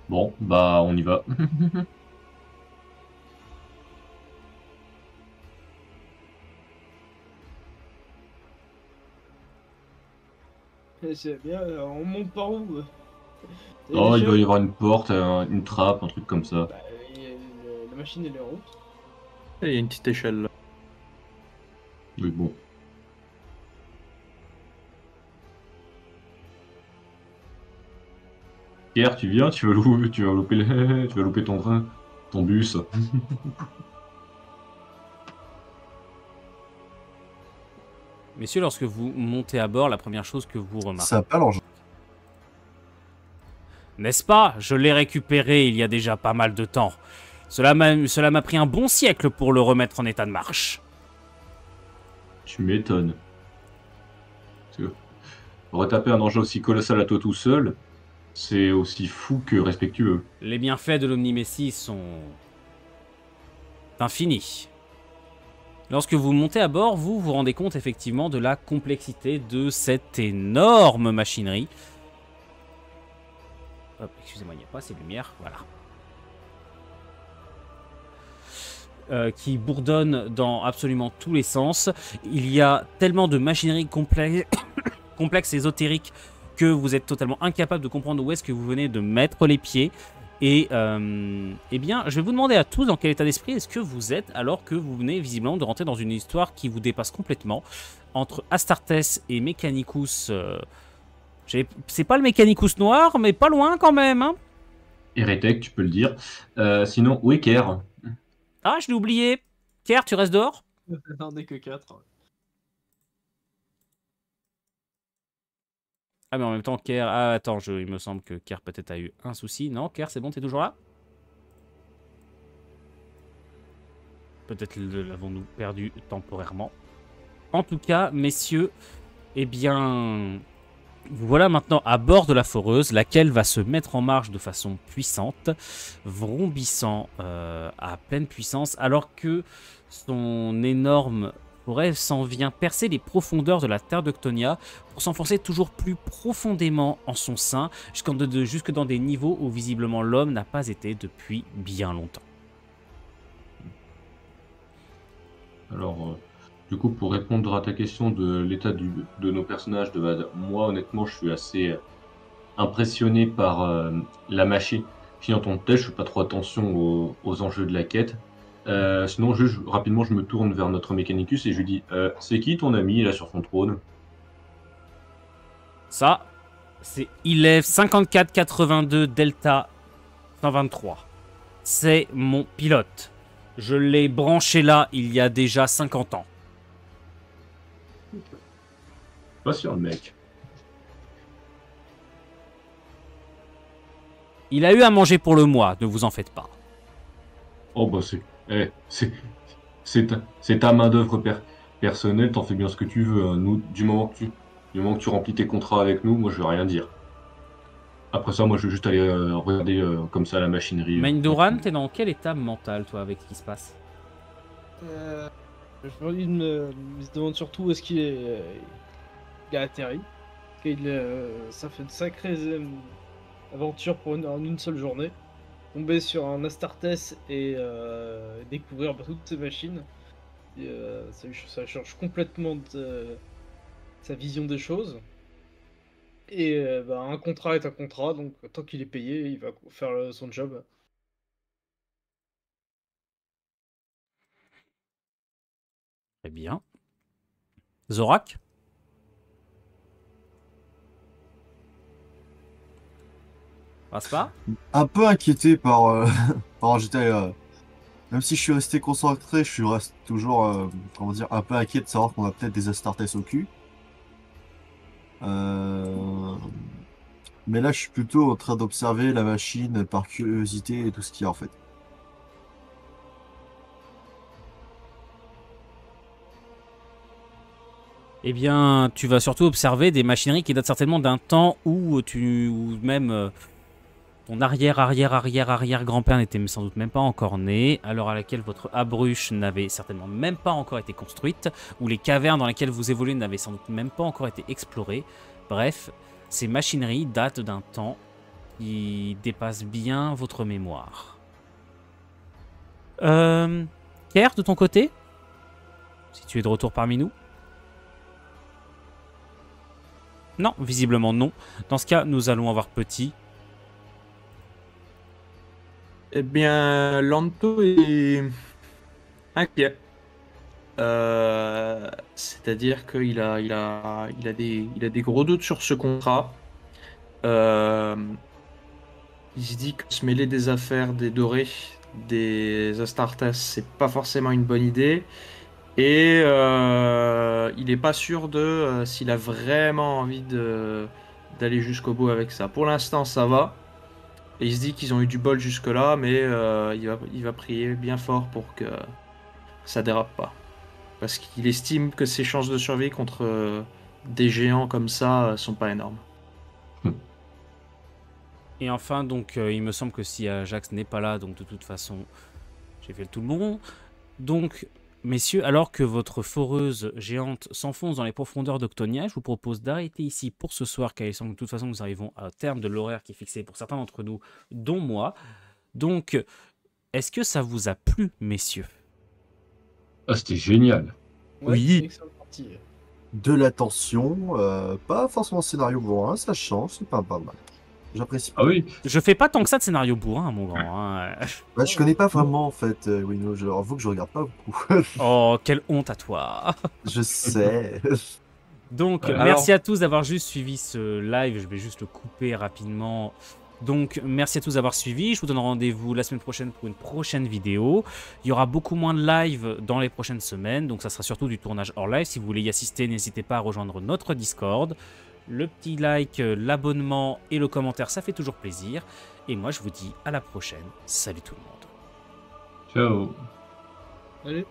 Bon, bah on y va. C'est bien, on monte par où T'as Oh, une il doit y échelle avoir une porte, une trappe, un truc comme ça. Bah, la machine elle est en route. Et il y a une petite échelle là. Oui, bon. Pierre, tu viens, tu vas louper tu vas louper ton train, ton bus. Messieurs, lorsque vous montez à bord, la première chose que vous remarquez... Ça a pas l'engin. N'est-ce pas? Je l'ai récupéré il y a déjà pas mal de temps. Cela m'a pris un bon siècle pour le remettre en état de marche. Tu m'étonnes. Parce que retaper un engin aussi colossal à toi tout seul, c'est aussi fou que respectueux. Les bienfaits de l'Omnimécie sont infinis. Lorsque vous montez à bord, vous vous rendez compte effectivement de la complexité de cette énorme machinerie. Hop, excusez-moi, il n'y a pas assez de lumière, voilà. Qui bourdonne dans absolument tous les sens. Il y a tellement de machinerie complexe et ésotérique que vous êtes totalement incapable de comprendre où est-ce que vous venez de mettre les pieds. Et eh bien, je vais vous demander à tous dans quel état d'esprit est-ce que vous êtes alors que vous venez visiblement de rentrer dans une histoire qui vous dépasse complètement. Entre Astartes et Mechanicus, c'est pas le Mechanicus noir, mais pas loin quand même. Hein. Hérétèque, tu peux le dire. Sinon, Wecker. Ah, je l'ai oublié. Kerr, tu restes dehors? On est que 4. Ah, mais en même temps, Kerr... Ah, attends, il me semble que Kerr peut-être a eu un souci. Non, Kerr, c'est bon, t'es toujours là? Peut-être l'avons-nous perdu temporairement. En tout cas, messieurs, eh bien... Voilà maintenant à bord de la foreuse, laquelle va se mettre en marche de façon puissante, vrombissant à pleine puissance, alors que son énorme forêt s'en vient percer les profondeurs de la terre d'Octonia pour s'enfoncer toujours plus profondément en son sein, jusque dans des niveaux où visiblement l'homme n'a pas été depuis bien longtemps. Alors, du coup, pour répondre à ta question de l'état de nos personnages de base, moi, honnêtement, je suis assez impressionné par la machine qui est en tant que telle. Je fais pas trop attention aux enjeux de la quête. Sinon, juste rapidement, je me tourne vers notre Mechanicus et je lui dis c'est qui ton ami là sur son trône? Ça, c'est Ilève 5482 Delta 123. C'est mon pilote. Je l'ai branché là il y a déjà 50 ans. Pas sûr, le mec. Il a eu à manger pour le mois, ne vous en faites pas. Oh bah c'est ta main d'œuvre personnelle, t'en fais bien ce que tu veux. Hein. Nous, du moment que tu remplis tes contrats avec nous, moi je vais rien dire. Après ça, moi je vais juste aller regarder comme ça la machinerie. Maindoran, t'es dans quel état mental toi avec ce qui se passe? Il se demande surtout où est-ce il a atterri. Ça fait de sacrées aventures en une seule journée. Tomber sur un Astartes et découvrir toutes ces machines. Et, ça change complètement de sa vision des choses. Et un contrat est un contrat, donc tant qu'il est payé, il va faire son job. Très bien. Zorak? Passe pas? Un peu inquiété par. J'étais. Même si je suis resté concentré, je reste toujours, comment dire, un peu inquiet de savoir qu'on a peut-être des Astartes au cul. Mais là, je suis plutôt en train d'observer la machine par curiosité et tout ce qu'il y a en fait. Eh bien, tu vas surtout observer des machineries qui datent certainement d'un temps où même ton arrière-arrière-arrière-arrière-grand-père n'était sans doute même pas encore né, à l'heure à laquelle votre abruche n'avait certainement même pas encore été construite, ou les cavernes dans lesquelles vous évoluez n'avaient sans doute même pas encore été explorées. Bref, ces machineries datent d'un temps qui dépasse bien votre mémoire. Kerr, de ton côté, si tu es de retour parmi nous? Non, visiblement non. Dans ce cas, nous allons avoir petit. Eh bien, Lanto est inquiet. C'est-à-dire qu'il a des gros doutes sur ce contrat. Euh, il se dit que se mêler des affaires des Dorés, des Astartes, c'est pas forcément une bonne idée. Et il n'est pas sûr de s'il a vraiment envie d'aller jusqu'au bout avec ça. Pour l'instant, ça va. Et il se dit qu'ils ont eu du bol jusque-là, mais il va prier bien fort pour que ça dérape pas. Parce qu'il estime que ses chances de survie contre des géants comme ça sont pas énormes. Et enfin, donc, il me semble que si Ajax n'est pas là, donc de toute façon, j'ai fait le tout le monde. Donc, messieurs, alors que votre foreuse géante s'enfonce dans les profondeurs d'Octonia, je vous propose d'arrêter ici pour ce soir, car il semble que de toute façon, nous arrivons au terme de l'horaire qui est fixé pour certains d'entre nous, dont moi. Donc, est-ce que ça vous a plu, messieurs? Ah, c'était génial. Ouais, Oui. excellente partie. De l'attention, pas forcément scénario bourrin, ça change, c'est pas mal. J'apprécie. Ah oui, Je fais pas tant que ça de scénario bourrin, mon grand. Hein. Bah, je connais pas vraiment en fait, Wino, avoue que je regarde pas beaucoup. Oh, quelle honte à toi. Je sais. Donc, Alors- merci à tous d'avoir juste suivi ce live. Je vais juste le couper rapidement. Donc, merci à tous d'avoir suivi. Je vous donne rendez-vous la semaine prochaine pour une prochaine vidéo. Il y aura beaucoup moins de live dans les prochaines semaines. Donc, ça sera surtout du tournage hors live. Si vous voulez y assister, n'hésitez pas à rejoindre notre Discord. Le petit like, l'abonnement et le commentaire, ça fait toujours plaisir. Et moi, je vous dis à la prochaine. Salut tout le monde. ciao. Allez.